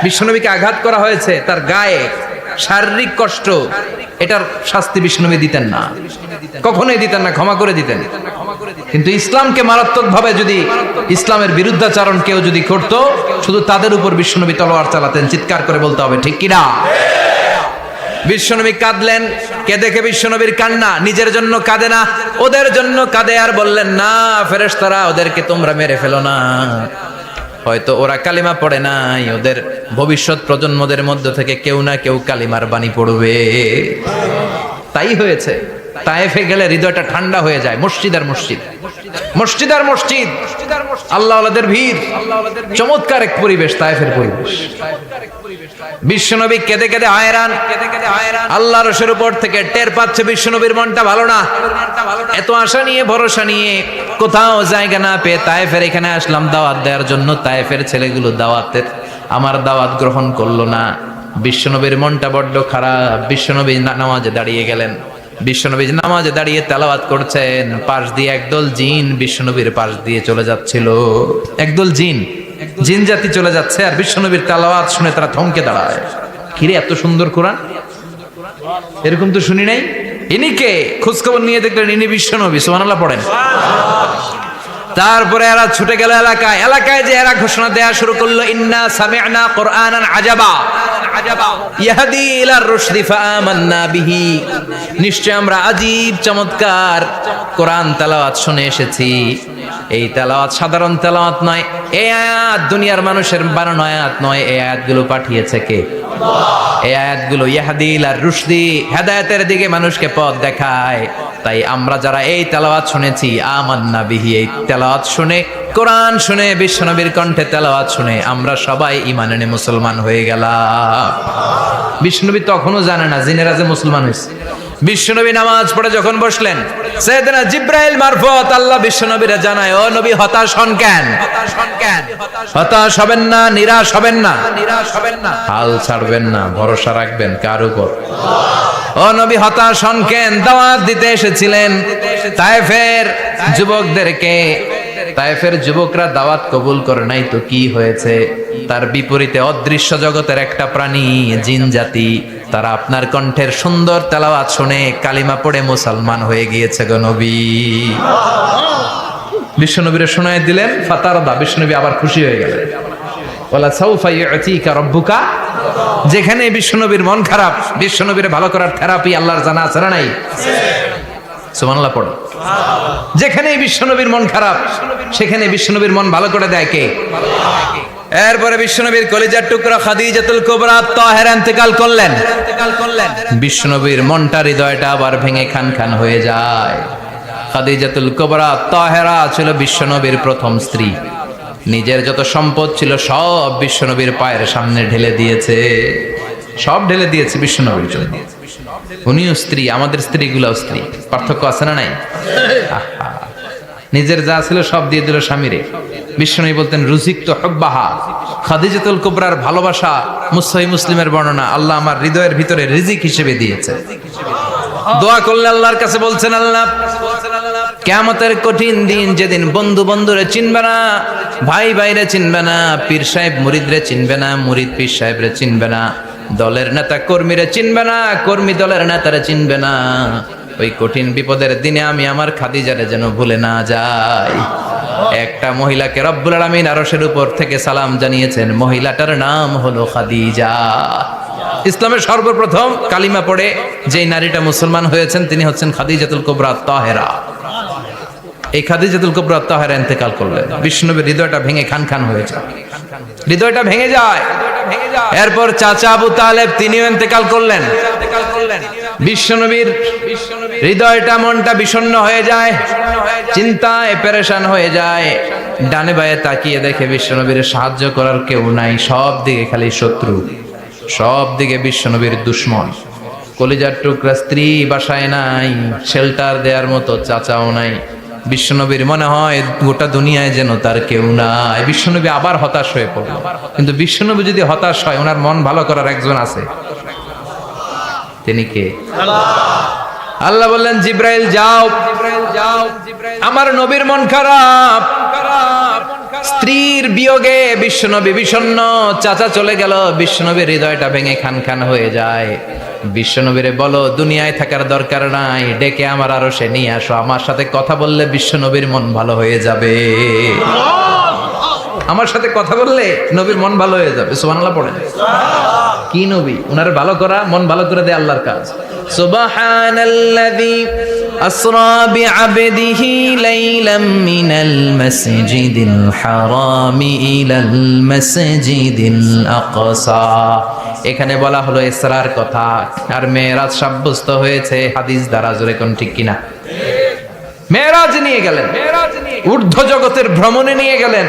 বিশ্বনবীকে আঘাত করা হয়েছে, তার গায়ে শারীরিক কষ্ট, এটার শাস্তি বিশ্বনবী দিতেন না, কখনোই দিতেন না, ক্ষমা করে দিতেন। কিন্তু ইসলামকে মারাত্মকভাবে যদি ইসলামের বিরুদ্ধাচরণ কেউ যদি করত, শুধু তাদের উপর বিশ্বনবী তলোয়ার চালাতেন। চিৎকার করে বলতে হবে ঠিক কিনা? বিশ্বনবী কাঁদলেন। কে দেখে বিশ্বনবীর কান্না? নিজের জন্য কাঁদে না, ওদের জন্য কাঁদে। আর বললেন, না ফেরেশতারা ওদেরকে তোমরা মেরে ফেলো না, হয়তো ওরা কালিমা পড়ে নাই, ওদের ভবিষ্যৎ প্রজন্মদের মধ্য থেকে কেউ না কেউ কালিমার বাণী পড়বে। তাই হয়েছে। তায়েফে গেলে হৃদয়টা ঠান্ডা হয়ে যায়। মসজিদ আর মসজিদ, মসজিদ আর মসজিদ, আল্লাহ ওয়ালাদের ভিড়, চমৎকার এক পরিবেশ তায়েফের পরিবেশ। বিশ্বনবী কেঁদে কেঁদে হায়রান, আল্লাহর রসের উপর থেকে টের পাচ্ছে বিশ্বনবীর মনটা ভালো না। এত আশা নিয়ে ভরসা নিয়ে কোথাও জায়গা না পেয়ে তায়েফের এখানে আসলাম দাওয়াত দেওয়ার জন্য। তায়েফের ছেলেগুলো দাওয়াতের আমার দাওয়াত গ্রহণ করলো না। বিশ্বনবীর মনটা বড্ড খারাপ। বিশ্বনবী নামাজে দাঁড়িয়ে গেলেন। বিশ্বনবী নামাজে দাঁড়িয়ে তেলাওয়াত করছেন, পাশ দিয়ে একদল জিন বিশ্বনবীর পাশ দিয়ে চলে যাচ্ছিল। একদল জিন জাতি চলে যাচ্ছে, আর বিশ্বনবীর তেলাওয়াত শুনে তারা থমকে দাঁড়ায়। কিরে, এত সুন্দর কোরআন, এরকম তো শুনি নাই। ইনি কে? খোঁজখবর নিয়ে দেখলেন ইনি বিশ্বনবী। সুবহানাল্লাহ পড়েন। তারপরে এরা ছুটে গেল এলাকায় যে এরা ঘোষণা দেয়া শুরু করলো, ইন্না সামি'না কুরআনান আজাবা ইয়াহদি ইলার রুশদি ফাআমান্না বিহি। নিশ্চয় আমরা আজীব চমৎকার কোরআন তেলাওয়াত শুনে এসেছি। এই তেলাওয়াত সাধারণ তেলাওয়াত নয়, এই আয়াত দুনিয়ার মানুষের বানানো আয়াত নয়। এই আয়াতগুলো পাঠিয়েছে কে? এই আয়াতগুলো ইয়াহদি ইলার রুশদি, হেদায়েতের দিকে মানুষকে পথ দেখায়। তাই আমরা যারা এই তেলাওয়াত শুনেছি, আমান্না বিহি, এই তেলাওয়াত শুনে, কোরআন শুনে, বিশ্বনবীর কণ্ঠে তেলাওয়াত শুনে আমরা সবাই ঈমান এনে মুসলমান হয়ে গেলাম। বিশ্বনবী তখনও জানে না জিনেরা যে মুসলমান হয়েছে। বিশ্বনবী নামাজ পড়ে যখন বসলেন, সাইয়েদনা জিব্রাইল মারফত আল্লাহ বিশ্বনবীরে জানায়, ও নবী হতাশ হন কেন? হতাশ হবেন না, নিরাশ হবেন না, হাল ছাড়বেন না, ভরসা রাখবেন কার উপর? ও নবী হতাশ হন কেন? দাওয়াত দিতে এসেছিলেন তায়েফের যুবকদেরকে। তায়েফের যুবকরা দাওয়াত কবুল করে নাই তো কি হয়েছে? তার বিপরীতে অদৃশ্য জগতের একটা প্রাণী, জিন জাতি, তারা আপনার কণ্ঠের সুন্দর তেলাওয়াত শুনে কালিমা পড়ে মুসলমান হয়ে গিয়েছে গো নবী। বিশ্বনবীরে শোনায় দিলেন, ফাতারদা, বিশ্বনবী আবার খুশি হয়ে গেলেন। ওয়ালা সাউফা ইউতিকা রাব্বুকা। যেখানে বিশ্বনবীর মন খারাপ, বিশ্বনবীর ভালো করার থেরাপি আল্লাহর জানা আছে না নাই? সুবহানাল্লাহ পড়ো। যেখানে বিশ্বনবীর মন খারাপ, সেখানে বিশ্বনবীর মন ভালো করে দেয় কে? এরপরে বিশ্বনবীর কলিজার টুকরা খাদিজাতুল কুবরা তাহেরা ইন্তেকাল করলেন। বিশ্বনবীর মনটা, হৃদয়টা আবার ভেঙে খান খান হয়ে যায়। খাদিজাতুল কুবরা তাহেরা ছিল বিশ্বনবীর প্রথম স্ত্রী। নিজের যত সম্পদ ছিল সব বিশ্বনবীর পায়ের সামনে ঢেলে দিয়েছে, সব ঢেলে দিয়েছে বিশ্বনবীর জন্য। উনিও স্ত্রী, আমাদের স্ত্রীগুলাও স্ত্রী, পার্থক্য আছে না নাই? নিজের যা ছিল সব দিয়ে দিল স্বামীরে। বিশ্বনবী বলতেন, রুজিকতু হুব্বাহা। খাদিজাতুল কুবরার ভালোবাসা সহিহ মুসলিমের বর্ণনা, আল্লাহ আমার হৃদয়ের ভিতরে রিজিক হিসেবে দিয়েছে। দোয়া করলে আল্লাহর কাছে বলছেন, আল্লাহ কিয়ামতের কঠিন দিন, যেদিন বন্ধু বন্ধুরে চিনবে না, ভাই ভাইরে চিনবে না, পীর সাহেব মুরিদরে চিনবে না, মুরিদ পীর সাহেবরে চিনবে না, দলের নেতা কর্মীরে চিনবে না, কর্মী দলের নেতারে চিনবে না, ওই কঠিন বিপদের দিনে আমি আমার খাদিজারে যেন ভুলে না যাই। একটা মহিলাকে রব্বুল আলামিন আরশের উপর থেকে সালাম জানিয়েছেন, মহিলাটার নাম হলো খাদিজা। ইসলামের সর্বপ্রথম কালিমা পড়ে যেই নারীটা মুসলমান হয়েছেন তিনি হচ্ছেন খাদিজাতুল কুবরা তাহেরা। এই খাদিজাতুল কুবরা তাহেরা ইন্তেকাল করলেন। বিশ্বনবীর হৃদয়টা ভেঙে খান খান হয়ে যায়, হৃদয়টা ভেঙে যায়। এরপর চাচা আবু তালেব তিনিও ইন্তেকাল করলেন। বিশ্বনবীর হৃদয়টা, মনটা বিষণ্ণ হয়ে যায়, চিন্তায় পেরেশান হয়ে যায়। ডানে বায়ে তাকিয়ে দেখে বিশ্বনবীর সাহায্য করার কেউ নাই, সব দিকে খালি শত্রু, সব দিকে বিশ্বনবীর দুশ্মন। কলিজার টুকরা স্ত্রী বাসায় নাই, শেল্টার দেওয়ার মতো চাচাও নাই। বিশ্বনবীর মনে হয় গোটা দুনিয়ায় যেন তার কেউ নাই। বিশ্বনবী আবার হতাশ হয়ে পড়ল। কিন্তু বিশ্বনবী যদি হতাশ হয়, ওনার মন ভালো করার একজন আছে। তিনি কে? আল্লাহ বললেন, জিব্রাইল যাও, আমার নবীর মন খারাপ, স্ত্রীর বিয়োগে বিশ্বনবী বিষণ্ণ, চাচা চলে গেল, বিশ্বনবীর হৃদয়টা ভেঙে খান খান হয়ে যায়। বিশ্বনবীরে বলো দুনিয়ায় থাকার দরকার নাই, ডেকে আমার আরশে নিয়ে আসো, আমার সাথে কথা বললে বিশ্বনবীর মন ভালো হয়ে যাবে। আমার সাথে কথা বললে নবীর মন ভালো হয়ে যাবে। সুবহানাল্লাহ পড়েন। কি নবী? উনার ভালো করা, মন ভালো করে দেয় আল্লাহর কাজ। সুবহানাল্লাযী আসরা বিআবদিহি লাইলাম মিনাল মাসজিদিল হারামি ইলাল মাসজিদিল আকসা। এখানে বলা হলো ইসরার কথা, আর মেরাজ সাব্যস্ত হয়েছে হাদিস দ্বারা। জোরে কোন ঠিক কিনা? মেরাজ নিয়ে গেলেন, ঊর্ধ্ব জগতের ভ্রমণে নিয়ে গেলেন।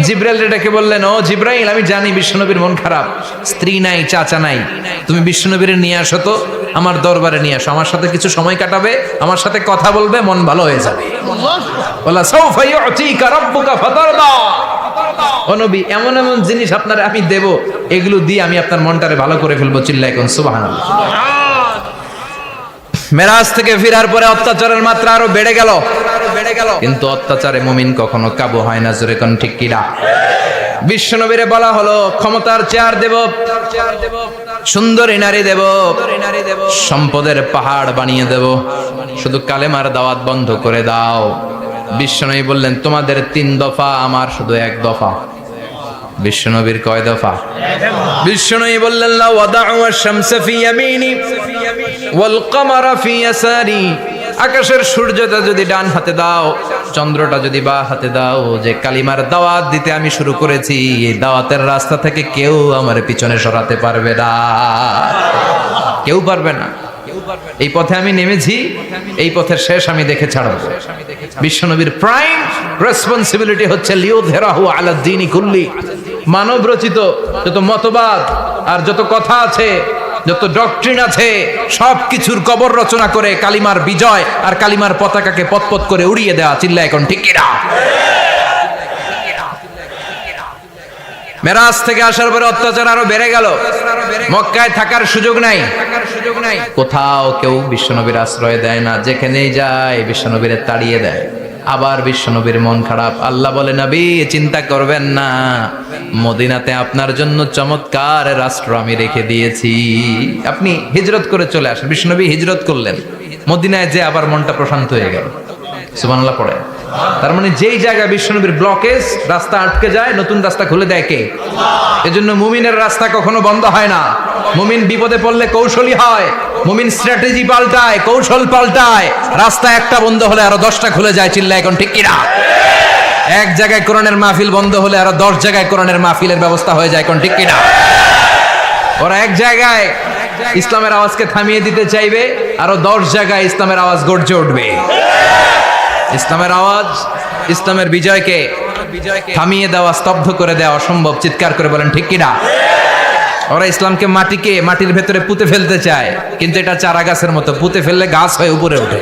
জিব্রাইল ডেকে বললেন, ও জিব্রাইল, আমি জানি বিশ্বনবীর মন খারাপ, স্ত্রী নাই, চাচা নাই, তুমি বিশ্বনবীর নিয়ে আসো তো, আমার দরবারে নিয়ে আসো, আমার সাথে কিছু সময় কাটাবে, আমার সাথে কথা বলবে, মন ভালো হয়ে যাবে। ওয়ালা সাউফা ইউতিকা রাব্বুকা ফাতারদা। ও নবী, এমন এমন জিনিস আপনার আমি দেব, এগুলো দিয়ে আমি আপনার মনটারে ভালো করে ফেলবো। চিল্লায় কোন সুবহানাল্লাহ। মেরাজ থেকে ফেরার পরে অত্যাচারের মাত্রা আরো বেড়ে গেল, কিন্তু অত্যাচারে মুমিন কখনো কাবু হয় না। জোরে কোন ঠিক কিনা? বিশ্বনবীরে বলা হলো ক্ষমতার চেয়ার দেব, সুন্দরী নারী দেব, সম্পদের পাহাড় বানিয়ে দেব, শুধু কালেমার দাওয়াত বন্ধ করে দাও। বিশ্বনবী বললেন তোমাদের 3 দফা, আমার শুধু 1 দফা। বিশ্বনবীর কয় দফা? বিশ্বনবী বললেন লা ওয়াদাউ আশ-শামসা ফি ইয়ামিনি ওয়াল কামারা ফি ইয়াসারি। আকাশের সূর্যটা যদি ডান হাতে দাও, চন্দ্রটা যদি বাঁ হাতে দাও, যে কালিমার দাওয়াত দিতে আমি শুরু করেছি, এই দাওয়াতের রাস্তা থেকে কেউ আমার পিছনে সরাতে পারবে না, কেউ পারবে না। এই পথে আমি নেমেছি, এই পথের শেষ আমি দেখে ছাড়ব। বিশ্বনবীর প্রাইম রেসপন্সিবিলিটি হচ্ছে লিউযহিরাহু আলা দ্বীনি কুল্লি। মানব রচিত যত মতবাদ আর যত কথা আছে, যত ডক্ট্রিন আছে, সবকিছুর কবর রচনা করে কালিমার বিজয় আর কালিমার পতাকাকে পতপত করে উড়িয়ে দেওয়া। চিল্লায় এখন ঠিক কিনা? মেরাজ থেকে আসার পরে অত্যাচার আরো বেড়ে গেল। মক্কায় থাকার সুযোগ নাই, কোথাও কেউ বিশ্বনবীর আশ্রয় দেয় না, যেখানেই যায় বিশ্বনবীরে তাড়িয়ে দেয়। আবার বিশ্বনবীর মন খারাপ। আল্লাহ বলে নবী চিন্তা করবেন না, মদিনাতে আপনার জন্য চমৎকার রাষ্ট্র আমি রেখে দিয়েছি, আপনি হিজরত করে চলে আসেন। বিশ্বনবী হিজরত করলেন, মদিনায় যে আবার মনটা প্রশান্ত হয়ে গেল। সুবহানাল্লাহ পড়ে। তার মানে যেই জায়গায় বিশ্বনবীর ব্লকেজ, রাস্তা আটকে যায়, নতুন রাস্তা খুলে দেয় কে? এজন্য মুমিনের রাস্তা কখনো বন্ধ হয় না। মুমিন বিপদে পড়লে কৌশলী হয়, মুমিন স্ট্র্যাটেজি পাল্টায়, কৌশল পাল্টায়। রাস্তা একটা বন্ধ হলে আরো 10টা খুলে যায়। চিল্লা এখন ঠিক কিনা? এক জায়গায় কোরআনের মাহফিল বন্ধ হলে আরো 10 জায়গায় কোরআনের মাহফিলের ব্যবস্থা হয়ে যায়। এখন ঠিক কিনা? ওরা এক জায়গায় ইসলামের আওয়াজকে থামিয়ে দিতে চাইবে, আরো 10 জায়গায় ইসলামের আওয়াজ গর্জে উঠবে। ইসলামের আওয়াজ, ইসলামের বিজয়কে থামিয়ে দেওয়া, স্তব্ধ করে দেওয়া অসম্ভব। চিৎকার করে বলেন ঠিক কিনা? ওরা ইসলামকে মাটির ভেতরে পুঁতে ফেলতে চায়, কিন্তু এটা চারা গাছের মতো, পুঁতে ফেললে গাছ হয়ে উপরে ওঠে,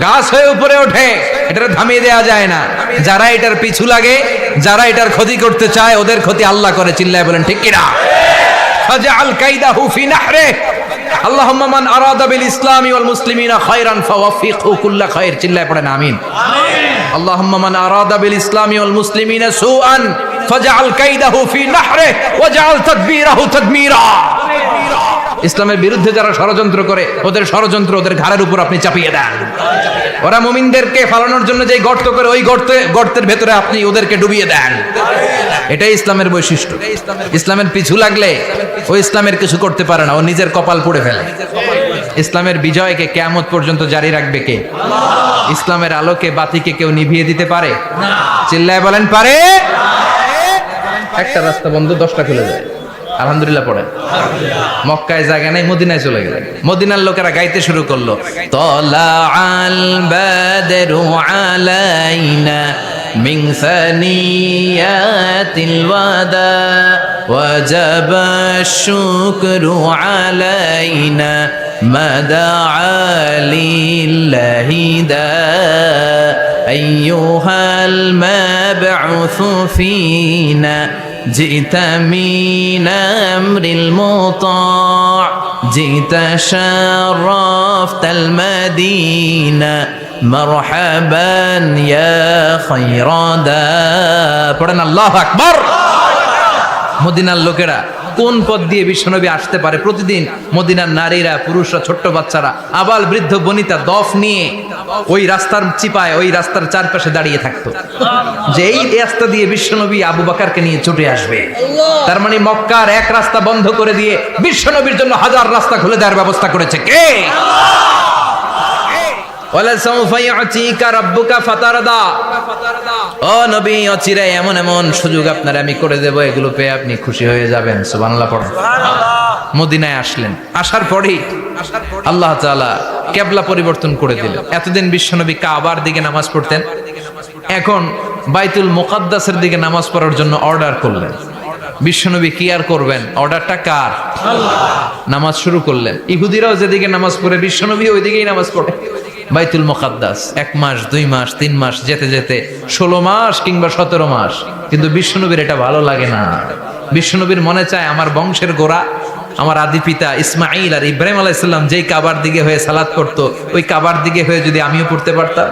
গাছ হয়ে উপরে ওঠে, এটা থামিয়ে দেওয়া যায় না। যারা এটার পিছু লাগে, যারা এটার ক্ষতি করতে চায়, ওদের ক্ষতি আল্লাহ করে। চিল্লায় বলেন ঠিক কিনা? ফাজআল কাইদাহু ফি নাহরে। আল্লাহুম্মা মান আরাদা বিল ইসলামি ওয়াল মুসলিমিনা খায়রান ফাওয়াফিকহু কুল্লা খায়র। চিল্লায় পড়েন আমিন। আল্লাহুম্মা মান আরাদা বিল ইসলামি ওয়াল মুসলিমিনা সুআন ফাজআল কাইদাহু ফি নাহরে ওয়াজআল তাদবীরাহু তাদমীরা। ইসলামের বিরুদ্ধে যারা ষড়যন্ত্র করে, ওদের ষড়যন্ত্র ওদের ঘাড়ের উপর আপনি চাপিয়ে দেন। ওরা মুমিনদেরকে ফালানোর জন্য যে গর্ত করে, ওই গর্তের ভেতরে আপনি ওদেরকে ডুবিয়ে দেন। এটাই ইসলামের বৈশিষ্ট্য। ইসলামের পিছু লাগলে ও ইসলামের কিছু করতে পারে না, ও নিজের কপাল পুড়ে ফেলে। ইসলামের বিজয়কে কিয়ামত পর্যন্ত জারি রাখবে কে? ইসলামের আলোকে বাতিকে কেউ নিভিয়ে দিতে পারে? চিল্লায় বলেন পারে? একটা রাস্তা বন্ধ, 10টা খুলে যায়। আলহামদুলিল্লাহ পড়েন। মক্কায় জায়গা নাই, মদিনায় চলে গেলেন। মদিনার লোকেরা গাইতে শুরু করলো, তলা আল বাদরু আলাইনা মিন সানিয়াতিল ওয়াদা ওয়াজাবা শুকরু আলাইনা মাদাআ লিল্লাহি দা আইয়ুহাল মাবউসু ফিনা جئت من أمر المطاع جئت شرفت المدينة مرحبا يا خير دا পড়েন আল্লাহু আকবার। মদিনার লোকেরা কোন পথ দিয়ে বিশ্বনবী আসতে পারে? প্রতিদিন মদিনার নারীরা, পুরুষরা, ছোট্ট বাচ্চারা, আবাল বৃদ্ধ বনিতা দফ নিয়ে ওই রাস্তার চিপায়, ওই রাস্তার চারপাশে দাঁড়িয়ে থাকতো, যে এই রাস্তা দিয়ে বিশ্বনবী আবু বকরকে নিয়ে ছুটে আসবে। তার মানে মক্কার এক রাস্তা বন্ধ করে দিয়ে বিশ্বনবীর জন্য হাজার রাস্তা খুলে দেওয়ার ব্যবস্থা করেছে কে? ওয়ালা সাউফা ইউতিকা রাব্বুকা ফাতারদা। ও নবী, অচিরে এমন এমন সুযোগ আপনার আমি করে দেব, এগুলো পেয়ে আপনি খুশি হয়ে যাবেন। সুবহানাল্লাহ পড়েন। মদিনায় আসলেন, আসার পরেই আল্লাহ তাআলা কিবলা পরিবর্তন করে দিলেন। এতদিন বিশ্বনবী কাবার দিকে নামাজ পড়তেন, এখন বাইতুল মুকাদ্দাসের দিকে নামাজ পড়ার জন্য অর্ডার করলেন। বিশ্বনবী কি আর করবেন? অর্ডারটা কার? আল্লাহ। নামাজ শুরু করলেন। ইহুদিরাও যেদিকে নামাজ পড়ে, বিশ্বনবী ওই দিকেই নামাজ পড়ে। বাইতুল মুকাদ্দাস 1 মাস 2 মাস 3 মাস যেতে যেতে 16 মাস কিংবা 17 মাস, কিন্তু বিশ্বনবীর এটা ভালো লাগে না। বিশ্বনবীর মনে চায় আমার বংশের গোড়া, আমার আদি পিতা ইসমাইল আর ইব্রাহিম আলাইহিস সালাম যেই কাবার দিকে হয়ে সালাত করতো, ওই কাবার দিকে হয়ে যদি আমিও পড়তে পারতাম।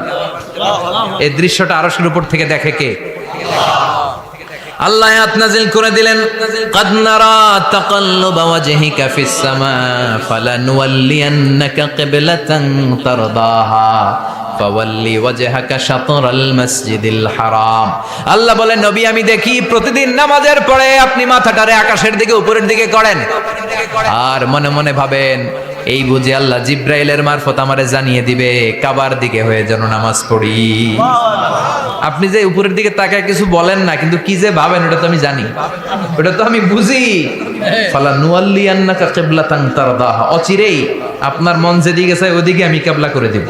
এই দৃশ্যটা আরশের উপর থেকে দেখে কে? আল্লাহ আয়াত নাযিল করে দিলেন, কাদ নারা তাকাল্লুবা ওয়াজহিকা ফিস সামা ফালানুওয়াল্লিয়ান্নাকা কিবলাতান তারদাহা ফাওয়াল্লি ওয়াজহাকা শাতরাল মাসজিদিল হারাম। আল্লাহ বলেন, নবী আমি দেখি প্রতিদিন নামাজের পরে আপনি মাথাটারে আকাশের দিকে উপরের দিকে করেন, আর মনে মনে ভাবেন এই বুঝে আল্লাহ জিব্রাইলের মারফত আমারে জানিয়ে দিবে কাবার দিকে হয়ে যেন নামাজ পড়ি। আপনি যে উপরের দিকে তাকায় কিছু বলেন না, কিন্তু কি যে ভাবেন ওটা তো আমি জানি, ওটা তো আমি বুঝি। ফালা নুয়াল্লিয়ান্নাকা কিবলাতান তারদাহা, অচিরেই আপনার মন যেদিকে চায় ওদিকে আমি কিবলা করে দেব।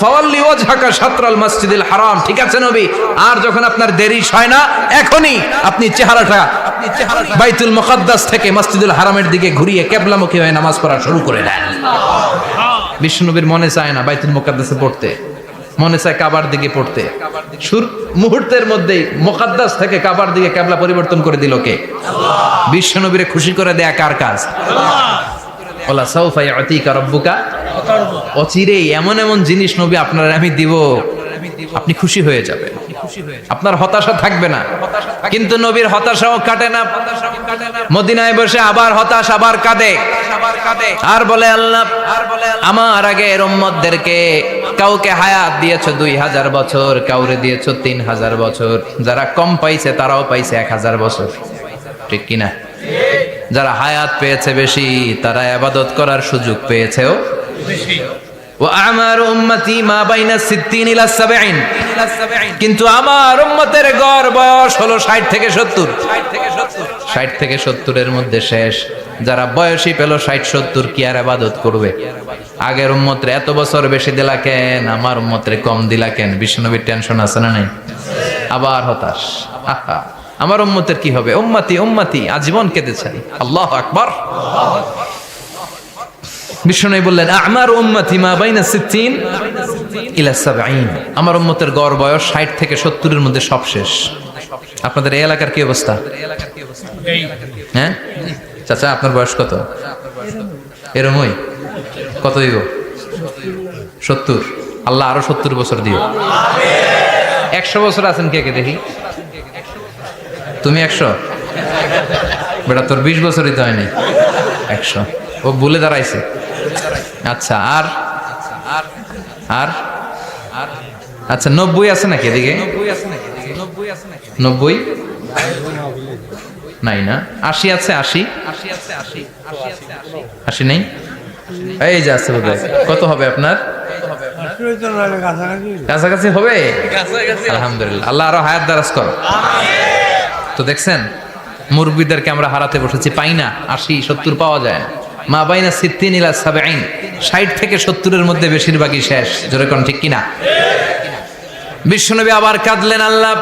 ফাওয়াল্লি ওয়াজহাকা শাতরাল মাসজিদিল হারাম, ঠিক আছে নবী। আর যখন আপনার দেরি হয় না, এখনই আপনি চেহারাটা বাইতুল মুকাদ্দাস থেকে মসজিদুল হারামের দিকে ঘুরিয়ে কিবলামুখী হয়ে নামাজ পড়া শুরু করে দেন। বিশ্বনবীর মনে চায় না বাইতুল মুকাদ্দাসে পড়তে, মনে চায় কাবার দিকে পড়তে। মুহূর্তের মধ্যেই মুকাদ্দাস থেকে কাবার দিকে কিবলা পরিবর্তন করে দিল কে? আল্লাহ। বিশ্বনবীরে খুশি করে দেয়া কার কাজ? আল্লাহ। ওয়ালা সাউফা ইয়াতিকা রাব্বুকা, অচিরেই এমন এমন জিনিস নবী আপনার আমি দিব, আপনি খুশি হয়ে যাবেন, আপনার হতাশা থাকবে না। কিন্তু নবীর হতাশাও কাটে না। মদিনায় বসে আবার হতাশ, আবার কাঁদে, আর বলে আল্লাহ আমার আগের উম্মতদেরকে কাউকে হায়াত দিয়েছো 2000 বছর, কাউরে দিয়েছো 3000 বছর, যারা কম পাইছে তারাও পাইছে 1000 বছর, ঠিক কিনা? যারা হায়াত পেয়েছে বেশি, তারা ইবাদত করার সুযোগ পেয়েছেও বেশি। وأعمار أمتي ما بين 60 إلى 70, কিন্তু আমার উম্মতের গড় বয়স হলো 60 থেকে 70। 60 থেকে 70 এর মধ্যে শেষ। যারা বয়সী পেল 60-70, কি আর ইবাদত করবে? আগের উম্মতের এত বছর বেশি দিলা কেন, আমার উম্মতের কম দিলা কেন? বিশ্বনবীর টেনশন আছে না নাই? আবার হতাশ, আমার উম্মতের কি হবে? উম্মতি উম্মতি আজীবন কেঁদেছেন। আল্লাহু আকবার। বিষ্ণু বললেন, আমার উম্মতি মা বাইনা 60 ইলা 70, আমার উম্মতের গড় বয়স 60 থেকে 70 এর মধ্যে সব শেষ। আপনাদের এই এলাকার কি অবস্থা? হ্যাঁ চাচা, আপনার বয়স কত? এরমই কত দিব? 70। আল্লাহ আরো 70 বছর দিও। 100 বছর আছেন কে কে দেখি? তুমি 100? বেটা তোর 20 বছরই তো হয়নি। 100 ও ভুলে দাঁড়াইছে। আচ্ছা, আর আর আচ্ছা 90 আছে নাকি এদিকে? 90 নাই না? 80 আছে? 80 নেই? এই যে আছে বোধহয়। কত হবে আপনার? কাছাকাছি হবে। আলহামদুলিল্লাহ, আল্লাহ আরো হায়াত দারাজ করো। তো দেখছেন মুরব্বীদেরকে আমরা হারাতে বসেছি, পাই না। 80-70 পাওয়া যায় না। মা বাইনা 60 ইলা 70, 60 থেকে 70 এর মধ্যে বেশিরভাগই শেষ। জোরে কোন ঠিক কিনা? বিশ্বনবী আবার কাঁদলেন, আল্লাহ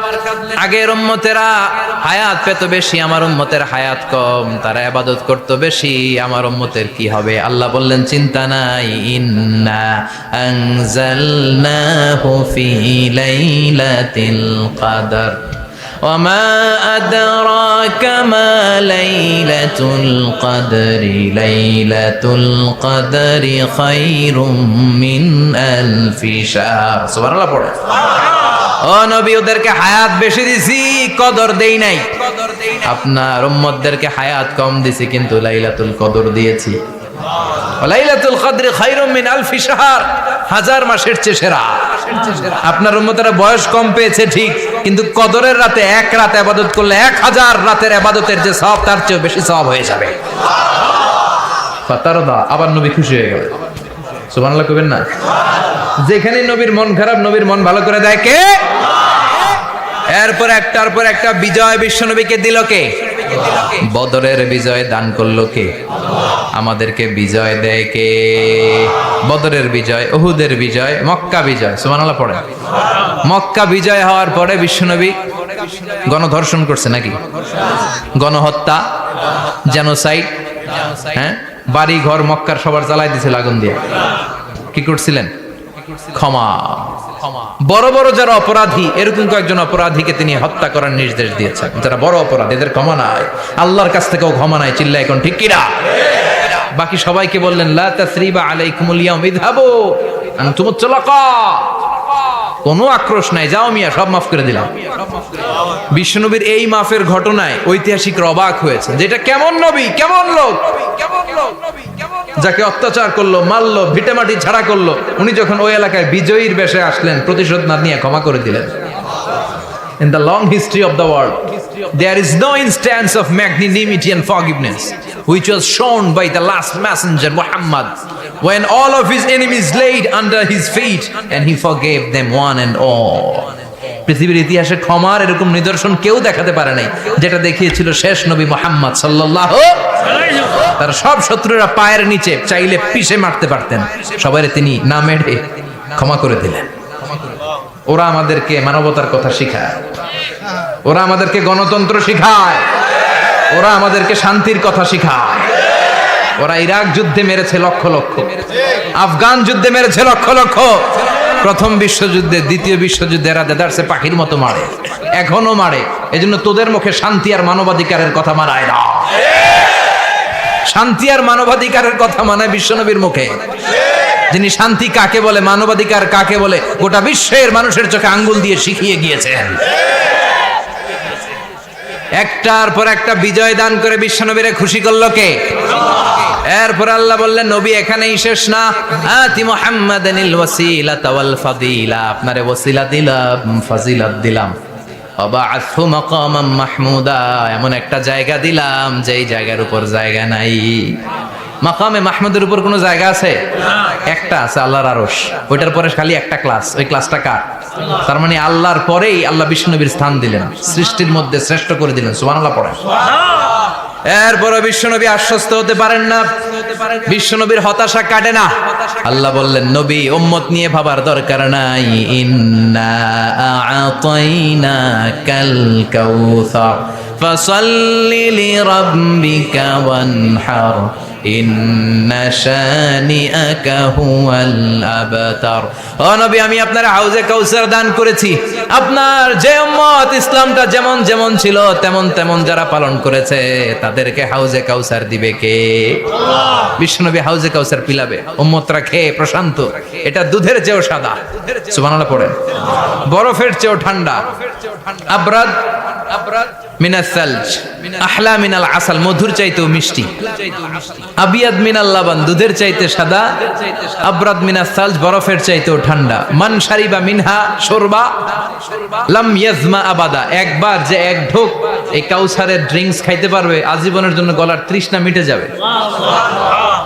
আগের উম্মতেরা হায়াত পেত বেশি, আমার উম্মতের হায়াত কম, তারা ইবাদত করত বেশি, আমার উম্মতের কি হবে? আল্লাহ বললেন, চিন্তা নাই, ইন্না আনজালনাহু ফি লাইলাতিল কদর وما أدراك ما ليلة القدر ليلة القدر خير من ألف شهر। সুবহানাল্লাহ পড়ে। ও নবী, ওদেরকে হায়াত বেশি দিছি, কদর দেই নাই। আপনার উম্মতদেরকে হায়াত কম দিছি, কিন্তু লাইলাতুল কদর দিয়েছি। লাইলাতুল কদর খায়রুম মিন আলফি শাহর, 1000 মাসের চেয়ে সেরা। আপনার উম্মতেরা বয়স কম পেয়েছে ঠিক, কিন্তু কদরের রাতে এক রাত ইবাদত করলে 1000 রাতের ইবাদতের যে সওয়াব, তার চেয়ে বেশি সওয়াব হয়ে যাবে। ফাতারদা, আবার নবী খুশি হয়ে গেল। সুবহানাল্লাহ কইবেন না? যেখানে নবীর মন খারাপ, নবীর মন ভালো করে দেয় কে? এরপর একটার পর একটা বিজয় বিশ্বনবীকে দিল কে? বদরের বিজয় দান করলো কে? আমাদেরকে বিজয় দেয় কে? বদরের বিজয়, উহুদের বিজয়, মক্কা বিজয়। সুবহানাল্লাহ পড়ে। মক্কা বিজয় হওয়ার পরে বিশ্বনবী গণধর্ষণ করছে নাকি? গণহত্যা, জেনোসাইড, হ্যাঁ, বাড়ি ঘর মক্কার সবার জ্বালাই দিয়েছিল আগুন দিয়ে। কি করছিলেন? ক্ষমা। বড় বড় যারা অপরাধী, এরকম কয়েকজন অপরাধীকে তিনি হত্যা করার নির্দেশ দিয়েছেন। যারা বড় অপরাধী, এদের ক্ষমা নাই, আল্লাহর কাছ থেকেও ক্ষমা নাই। চিল্লা এখন ঠিক কিনা? বাকি সবাইকে বললেন লা তাসরিবা আলাইকুমুল ইয়াউম ইযহাবু আনতুমুত তুলাকা, কোনো আক্রোশ নাই, যাও মিয়া, সব মাফ করে দিলাম। বিশ্বনবীর এই মাফের ঘটনায় ঐতিহাসিকরা অবাক হয়েছে, যেটা কেমন নবী, কেমন লোক, যাকে অত্যাচার করলো, মারলো, ভিটেমাটি ছাড়া করলো, উনি যখন ওই এলাকায় বিজয়ীর বেশে আসলেন, প্রতিশোধ না নিয়ে ক্ষমা করে দিলেন। In the long history of the world, there is no instance of magnanimity and forgiveness which was shown by the last messenger Muhammad, when all of his enemies laid under his feet and he forgave them one and all. পৃথিবীর ইতিহাসে ক্ষমার এরকম নিদর্শন কেউ দেখাতে পারে নাই, যেটা দেখিয়েছিল শেষ নবী মুহাম্মদ সাল্লাল্লাহু আলাইহি ওয়াসাল্লাম। তার সব শত্রুরা পায়ের নিচে চাইলে পিষে মারতে পারতেন, সবাইরে তিনি না মেরে ক্ষমা করে দিলেন। ওরা আমাদেরকে মানবতার কথা শিখায়, ওরা আমাদেরকে গণতন্ত্র শিখায়, ওরা আমাদেরকে শান্তির কথা শিখায়। ওরা ইরাক যুদ্ধে মেরেছে লক্ষ লক্ষ, আফগান যুদ্ধে মেরেছে লক্ষ লক্ষ, প্রথম বিশ্বযুদ্ধে, দ্বিতীয় বিশ্বযুদ্ধে এরা দেদারসে পাখির মতো মারে, এখনো মারে। এজন্য তোদের মুখে শান্তি আর মানবাধিকারের কথা মানায় না। শান্তি আর মানবাধিকারের কথা মানায় বিশ্বনবীর মুখে, যিনি শান্তি কাকে বলে, মানবাধিকার কাকে বলে, গোটা বিশ্বের মানুষের চোখে আঙ্গুল দিয়ে শিখিয়ে গিয়েছেন। একটার পর একটা বিজয় দান করে বিশ্বনবীরে খুশি করলো কে? এরপর আল্লাহ বললেন, নবী এখানেই শেষ না, আতি মুহাম্মাদানিল ওয়াসিলাতা ওয়াল ফাদিলা, আপনারে ওয়াসিলা দিলাম, ফাজিলাত দিলাম, ওয়াবা'আথহু মাকামান মাহমুদা, এমন একটা জায়গা দিলাম যেই জায়গার উপর জায়গা নাই। মাকামে মাহমুদের উপর কোনো জায়গা আছে? একটা আছে, আল্লাহর আরশ। ওইটার পরে খালি একটা ক্লাস, ওই ক্লাসটা কার? তার মানে আল্লাহর পরেই আল্লাহ বিশ্বনবীর স্থান দিলেন, সৃষ্টির মধ্যে শ্রেষ্ঠ করে দিলেন। সুবহানাল্লাহ পড়েন। এরপরে বিশ্বনবী আশ্বস্ত হতে পারেন না, বিশ্বনবীর হতাশা কাটে না। আল্লাহ বললেন, নবী উম্মত নিয়ে ভাবার দরকার নাই, ইন্না আ'তাইনাকাল কাউসার ফাসাল্লি লিরাব্বিকা ওয়ানহার ইন্না শানিআকা হুয়াল আবতার। ও নবী, আমি আপনার হাউজে কাউসার দান করেছি। আপনার যে উম্মত ইসলামটা যেমন যেমন ছিল তেমন তেমন যারা পালন করেছে, তাদেরকে হাউজে কাউসার দিবে কে? আল্লাহ। বিশ্বনবী হাউজে কাউসার পিলাবে, উম্মতরা খেয়ে প্রশান্ত। এটা দুধের চেয়েও সাদা, সুবহানাল্লাহ পড়েন, বরফের চেয়েও ঠান্ডা, আবরাদ মিনাস সালজ, আহলা মিনাল আসাল, মধুর চাইতেও মিষ্টি, আবিয়াদ মিনাল লাবান, দুধের চাইতে সাদা, আবরাদ মিনাস সালজ, বরফের চাইতেও ঠান্ডা। মান শারিবা মিনহা শুরবা লাম ইয়াজমা আবাদা, একবার যে এক ঢোক এই কাউসারের ড্রিঙ্কস খাইতে পারবে, আজীবনের জন্য গলার তৃষ্ণা মিটে যাবে।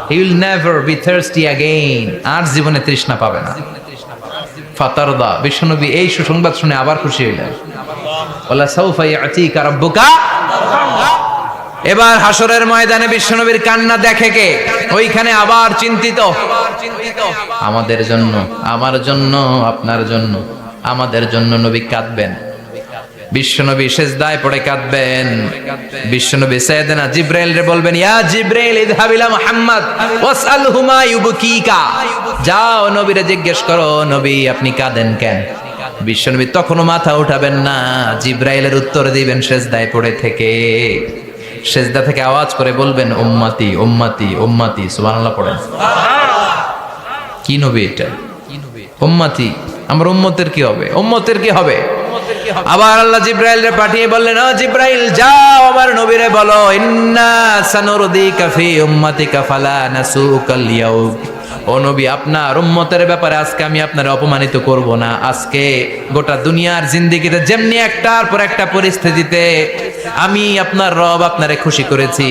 He will never be thirsty again, আর জীবনে তৃষ্ণা পাবে না। ফাতারদা, বিশ্বনবী এই সুসংবাদ শুনে আবার খুশি হইলেন। ওয়ালা সাউফা ইয়াতিকা রাব্বুকা। এবার হাসরের ময়দানে বিশ্বনবীর কান্না দেখে কে? ওইখানে আবার চিন্তিত, আমাদের জন্য, আমার জন্য, আপনার জন্য, আমাদের জন্য নবী কাঁদবেন। বিশ্বনবী সেজদায় পড়ে কাঁদবেন। বিশ্বনবী সাইয়েদনা জিবরাইল রে বলবেন, ইয়া জিবরাইল ইযহাব ইলা মুহাম্মদ ওয়াসআলহু মা ইউবকিকা, যাও নবীরে জিজ্ঞেস করো, নবী আপনি কাঁদেন কেন? বিশ্বনবী তখনও মাথা উঠাবেন না, জিবরাইলের উত্তর দিবেন সেজদায় পড়ে থেকে। সেজদা থেকে আওয়াজ করে বলবেন, উম্মতি উম্মতি উম্মতি। সুবহানাল্লাহ পড়েন। কি নবী এটা? উম্মতি, আমার উম্মতের কি হবে? উম্মতের কি হবে? আবার আল্লাহ জিবরাইলরে পাঠিয়ে বললেন, ও জিবরাইল যাও আমার নবীরে বলো, ইন্না সানুরদিকা ফি উম্মাতিকা ফালা নাসুকাল ইয়াউম। ও নবী, আপনার উম্মতের ব্যাপারে আজকে আমি আপনারে অপমানিত করব না। আজকে গোটা দুনিয়ার জিন্দেগিতে যেমনি একটার পর একটা পরিস্থিতিতে আমি আপনার রব আপনারে খুশি করেছি,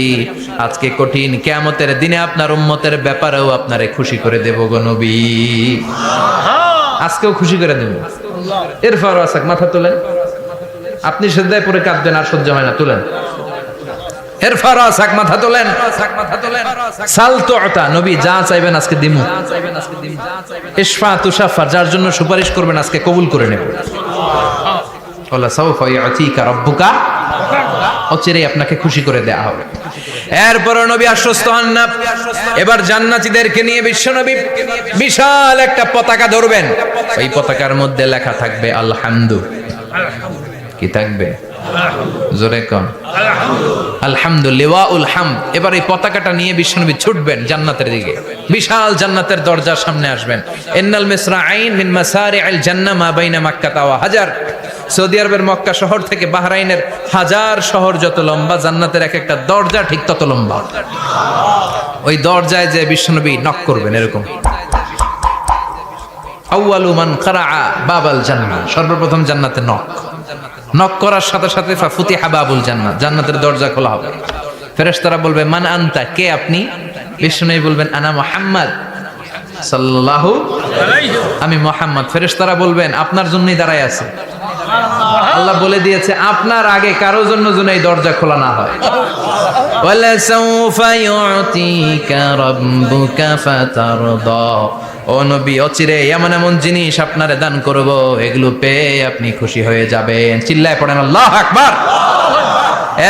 আজকে কঠিন কিয়ামতের দিনে আপনার উম্মতের ব্যাপারেও আপনারে খুশি করে দেব গো নবী। আজকেও খুশি করে দেব। এরপর আসাক, মাথা তোলেন। আপনি সেজদায় পড়ে কাঁদবেন, আর সহ্য হয় না, তুলেন। এরপর আসাক, মাথা তোলেন। সাল তুতা, নবী যা চাইবেন আজকে দিমু। ইশফা তুশাফা, যার জন্য সুপারিশ করবেন আজকে কবুল করে নেব। ওয়ালা সাউফা ইয়াতিকা রাব্বুকা, অচিরেই আপনাকে খুশি করে দেয়া হবে। এরপর নবী আশ্বস্ত হন না। এবার জান্নাতীদেরকে নিয়ে বিশ্বনবী বিশাল একটা পতাকা ধরবেন। ওই পতাকার মধ্যে লেখা থাকবে আলহামদু। কি থাকবে? জোরে কোন আলহামদুলিল্লাহ উল হামদ। এবার এই পতাকাটা নিয়ে বিশ্বনবী ছুটবেন জান্নাতের দিকে। বিশাল জান্নাতের দরজার সামনে আসবেন। ইন্নাল মিসরাঈন মিন মাসারি'আল জান্নাহ মা বাইনা মাক্কাহ ওয়া হাজার। সৌদি আরবের মক্কা শহর থেকে বাহরাইনের হাজার শহর যত লম্বা, জান্নাতের এক একটা দরজা ঠিক তত লম্বা। ওই দরজায় যে বিশ্বনবী নক করবেন এরকম, আউয়ালু মান কারাআ বাবাল জান্নাহ, সর্বপ্রথম জান্নাতে নক করার সাথে সাথে ফাফুতিহা বাবুল জান্নাহ, জান্নাতের দরজা খোলা হবে। ফেরেশতারা বলবে মান আনতা, কে আপনি? বিশ্বনবী বলবেন আনা মুহাম্মদ সাল্লাল্লাহু আলাইহি, আমি মুহাম্মদ। ফেরেশতারা বলবেন আপনার জন্যই দাঁড়ায় আছে। আল্লাহ বলে দিয়েছে আপনার আগে কারো জন্য যেন এই দরজা খোলা না হয়। ওয়ালা সাউফা ইউতিকা রাব্বুকা ফাতারদা, ও নবী অচিরে এমন এমন জিনিস আপনারে দান করব, এগুলো পেয়ে আপনি খুশি হয়ে যাবেন। চিল্লায় পড়েন আল্লাহু আকবার।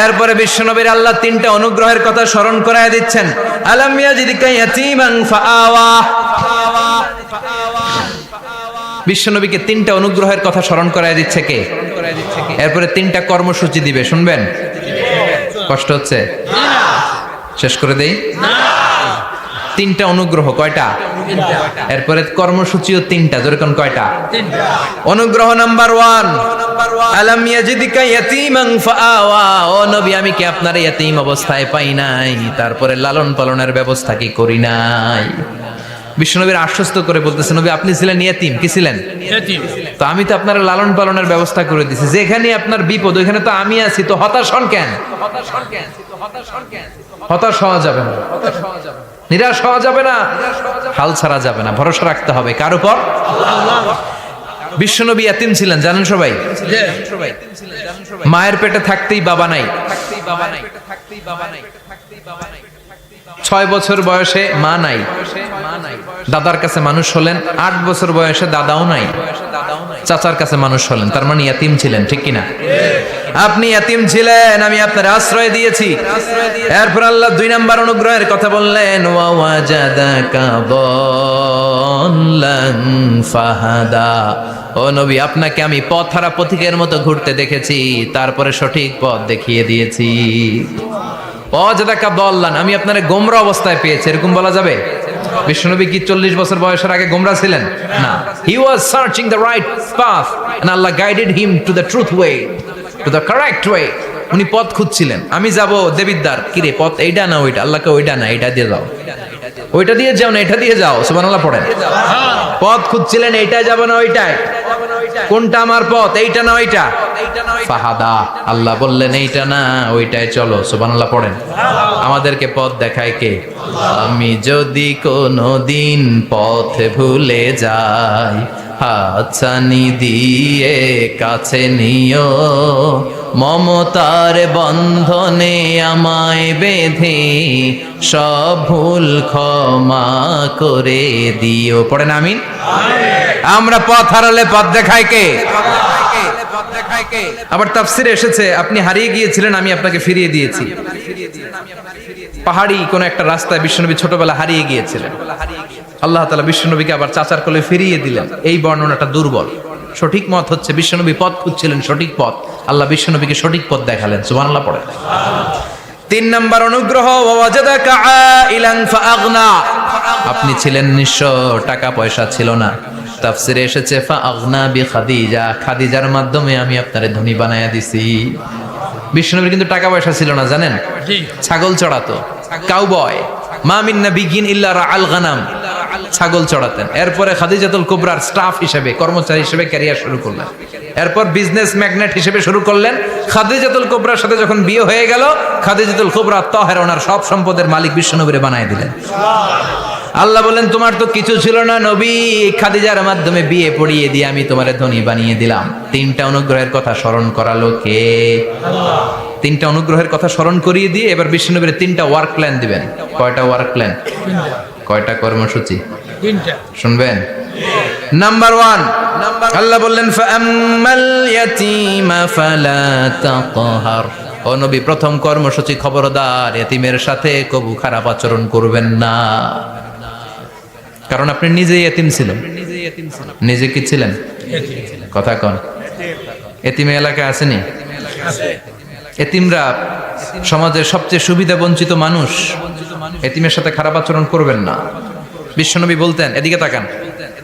এরপরে বিশ্বনবীর আল্লাহ তিনটা অনুগ্রহের কথা স্মরণ করায় দিচ্ছেন। আলাম ইয়াজিদকা ইয়াতীমান ফাআওয়া, বিশ্বনবীকে তিনটা অনুগ্রহের কথা স্মরণ করায় দিচ্ছে কে? এরপরে তিনটা কর্মসূচি দিবে, শুনবেন? কষ্ট হচ্ছে? শেষ করে দেই। তিনটা অনুগ্রহ, কয়টা? এরপরে কর্মসূচিও তিনটা, যেরকম কয়টা? অনুগ্রহ নাম্বার 1, আলাম ইয়াজিদকা ইয়াতীমান ফাআওয়া, ও নবী আমি কি আপনার ইয়াতীম অবস্থায় পাই নাই, তারপরে লালন পালনের ব্যবস্থা কি করি নাই? বিশ্বনবীর আশ্বস্ত করে বলতেছে নবী আপনি ছিলেন ইয়াতীম। কি ছিলেন? ইয়াতীম। তো আমি তো আপনার লালন পালনের ব্যবস্থা করে দিয়েছি। যেখানে আপনার বিপদ ওইখানে তো আমি আছি, তো হতাশ হন কেন? হতাশ হওয়া যাবে না, নিরাশ হওয়া যাবে না, হাল ছাড়া যাবে না, ভরসা রাখতে হবে কার উপর? বিশ্বনবী ইয়াতীম ছিলেন, জানেন সবাই? মায়ের পেটে থাকতেই বাবা নাই। 6 বছর বয়সে মা নাই, দাদার কাছে মানুষ হলেন। 8 বছর বয়সে দাদাও নাই, চাচার কাছে মানুষ হলেন। তার মানে ইয়াতীম ছিলেন, ঠিক কিনা? আপনি ইয়াতীম ছিলেন, আমি আপনার আশ্রয় দিয়েছি। এরপর আল্লাহ 2 নাম্বার অনুগ্রহের কথা বললেন, ওয়া ওয়াজাদাকা দাল্লান ফাহাদা, ও নবী আপনাকে আমি পথহারা পথিকের মতো ঘুরতে দেখেছি, তারপরে সঠিক পথ দেখিয়ে দিয়েছি। ওয়াজাদাকা দাল্লান, আমি আপনারে গোমরা অবস্থায় পেয়েছি, এরকম বলা যাবে? বিশ্বনবী কি 40 বছর বয়সের আগে গোমরা ছিলেন? না, he was searching the right path and Allah guided him to the truth way, to the correct way. উনি পথ খুঁজছিলেন। আমি যাব দেবিদ্দার, কি রে পথ এইটা না ওইটা? আল্লাহকে ওইটা না এইটা দিয়ে যাও, ওইটা দিয়ে যাও না এটা দিয়ে যাও। সুবহানাল্লাহ পড়েন। পথ খুঁজছিলেন, এইটা যাব না ওইটাই, কোনটা আমার পথ, এইটা না ওইটা? ফাহাদা, আল্লাহ বললেন এইটা না ওইটাই চলো। সুবহানাল্লাহ পড়েন। আমাদেরকে পথ দেখায় কে? আমি যদি কোনদিন পথ ভুলে যাই, হাতছানি দিয়ে কাছে নিও, মমতার বন্ধনে আমায় বেঁধে সব ভুল ক্ষমা করে দিও। পড়েন আমিন। আমরা পথ হারালে পথ দেখায় কে? আবার তাফসিরে এসেছে আপনি হারিয়ে গিয়েছিলেন, আমি আপনাকে ফিরিয়ে দিয়েছি। পাহাড়ি কোন একটা রাস্তায় বিশ্বনবী ছোটবেলা হারিয়ে গিয়েছিলেন, আল্লাহ তাআলা বিশ্বনবীকে আবার চাচার কোলে ফিরিয়ে দিলেন। এই বর্ণনাটা দুর্বল। সঠিক মত হচ্ছে বিশ্বনবী পথ খুঁজছিলেন, সঠিক পথ, আল্লাহ বিশ্বনবীকে সঠিক পথ দেখালেন। সুবহানাল্লাহ পড়ে। 3 নাম্বার অনুগ্রহ, ওয়াজাদাকা আইলান ফাআগনা, আপনি ছিলেন নিঃস্ব, টাকা পয়সা ছিল না। তাফসিরে এসেছে ফাআগনা বিখাদিজা, খাদিজার মাধ্যমে আমি আপনারে ধনী বানায়া দিছি। বিশ্বনবীর কিন্তু টাকা পয়সা ছিল না, জানেন? ছাগল চড়াতো, কাউবয়। মা মিন নাবিয়্যিন ইল্লা রাআল গানাম, ছাগল চড়াতেন। এরপরে খাদিজাতুল কুবরার স্টাফ হিসেবে, কর্মচারী হিসেবে ক্যারিয়ার শুরু করলেন। এরপর বিজনেস ম্যাগনেট হিসেবে শুরু করলেন। খাদিজাতুল কুবরার সাথে যখন বিয়ে হয়ে গেল, খাদিজাতুল কুবরা তাহেরা ওনার সব সম্পদের মালিক বিশ্বনবীরে বানায় দিলেন। আল্লাহ বলেন তোমার তো কিছু ছিল না নবী, খাদিজার মাধ্যমে বিয়ে পড়িয়ে দিয়ে আমি তোমারে ধনী বানিয়ে দিলাম। 3টা অনুগ্রহের কথা স্মরণ করালো কে? আল্লাহ। 3টা অনুগ্রহের কথা স্মরণ করিয়ে দিয়ে এবার বিশ্বনবীর 3টা ওয়ার্ক প্ল্যান দিবেন। কয়টা ওয়ার্ক প্ল্যান? কয়টা কর্মসূচি? 3টা। শুনবেন? নাম্বার 1, আল্লাহ বললেন ফাআম্মাল ইয়াতীমা ফালা তাকহার, ও নবী, প্রথম কর্মসূচি খবরদার, এতিমের সাথে কবু খারাপ আচরণ করবেন না। কারণ আপনি নিজেই এতিম ছিলেন। নিজে কি ছিলেন? কথা কন। এতিমে এলাকায় আসেনি? এতিমরা সমাজের সবচেয়ে সুবিধা বঞ্চিত মানুষ। এতিমের সাথে খারাপ আচরণ করবেন না। বিশ্বনবী বলতেন, এদিকে তাকান,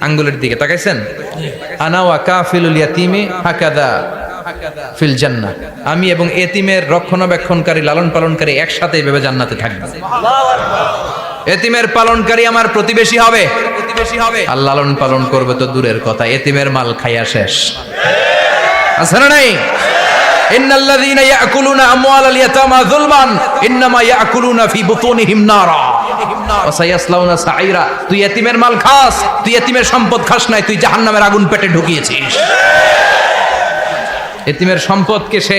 আঙ্গুলের দিকে তাকাইছেন, আনা ওয়া কাফিলুল ইয়াতিমি হাকাদা ফিল জান্নাহ, আমি এবং এতিমের রক্ষণাবেক্ষণকারী লালন পালনকারী একসাথে এইভাবে জান্নাতে থাকবে। এতিমের পালনকারী আমার প্রতিবেশী হবে, আর লালন পালন করবে তো দূরের কথা, এতিমের মাল খাইয়া শেষ। আছে না নাই? ইন্নাল্লাযীনা ইয়াকুলুনা আমওয়ালাল ইয়াতামা যুলমান ইন্নামা ইয়াকুলুনা ফি বুতুনিহিম নারা ওয়া সায়াসলাউনা সাঈরা। তুই এতিমের মাল খাস, তুই এতিমের সম্পদ খাস নাই, তুই জাহান্নামের আগুন পেটে ঢুকিয়েছিস। এতিমের সম্পদকে সে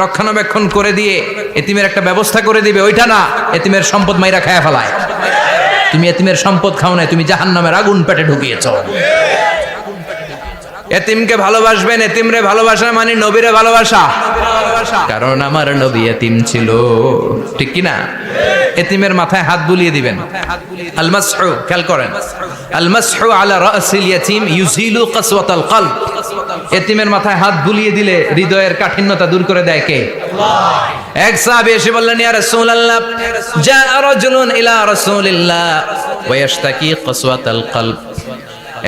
রক্ষণাবেক্ষণ করে দিয়ে এতিমের একটা ব্যবস্থা করে দিবে, ওইটা না, এতিমের সম্পদ মাইরা খায়া ফেলায়। তুমি এতিমের সম্পদ খাও নাই, তুমি জাহান্নামের আগুন পেটে ঢুকিয়েছ। এতিমকে ভালোবাসবেন, এতিমরে ভালোবাসা মানে নবীরে ভালোবাসা। কারণ আমার নবী এতিম ছিল, ঠিক কি না? এতিমের মাথায় হাত বুলিয়ে দিবেন। আল মাসহু, খেয়াল করেন, আল মাসহু আলা রাসিল ইয়াতিম ইউজিলু কাসওয়াতাল কলব। এতিমের মাথায় হাত বুলিয়ে দিলে হৃদয়ের কাঠিন্যতা দূর করে দেয় কে? আল্লাহ। এক সাহাবী এসে বললেন, ইয়া রাসূলুল্লাহ, জাআ রাজুলুন ইলা রাসূলিল্লাহ ওয়া ইয়াশতাকি কাসওয়াতাল কলব।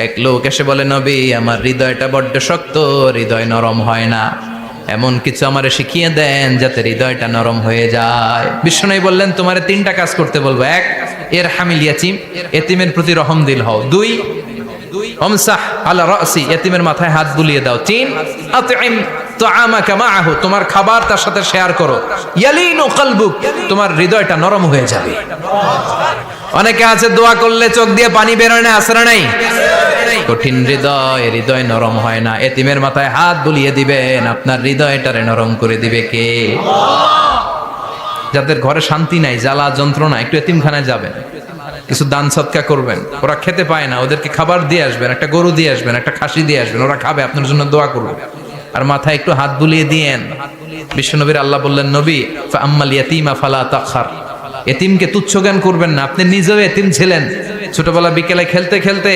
এক লোক এসে বলে, নবী, আমার হৃদয়টা বড্ড শক্ত, হৃদয় নরম হয় না, এমন কিছু আমারে শিখিয়ে দেন যাতে হৃদয়টা নরম হয়ে যায়। বিশ্বনবী বললেন, তোমারে তিনটা কাজ করতে বলবো। এক, ইরহামিল ইয়াতিম, এতিমের প্রতি রহম দিল হও। দুই, আমসাহ আলা রাসি, এতিমের মাথায় হাত বুলিয়ে দাও। তিন, আতইম তুআমাকা মাআহু, তোমার খাবার তার সাথে শেয়ার করো। ইয়ালিনু কলবুক, তোমার হৃদয়টা নরম হয়ে যাবে। অনেকে আছে দোয়া করলে চোখ দিয়ে পানি বের হয় না, আসরা নাই? কঠিন হৃদয়, হৃদয় নরম হয় না। এতিমের মাথায় হাত বুলিয়ে দিবেন, আপনার হৃদয়টারে নরম করে দিবে কে? যাদের ঘরে শান্তি নাই, জ্বালা যন্ত্রণা, একটু এতিমখানায় যাবেন, কিছু দান সদকা করবেন। ওরা খেতে পায় না, ওদেরকে খাবার দিয়ে আসবেন, একটা গরু দিয়ে আসবেন, একটা খাসি দিয়ে আসবেন, ওরা খাবে, আপনার জন্য দোয়া করবে। আর মাথায় একটু হাত বুলিয়ে দিয়েন। বিশ্বনবীর আল্লাহ বললেন, নবী, ফাআম্মাল ইয়াতীমা ফালা তাখর, এতিমকে তুচ্ছ জ্ঞান করবেন না। আপনি নিজেও এতিম ছিলেন, ছোটবেলা বিকেলে খেলতে খেলতে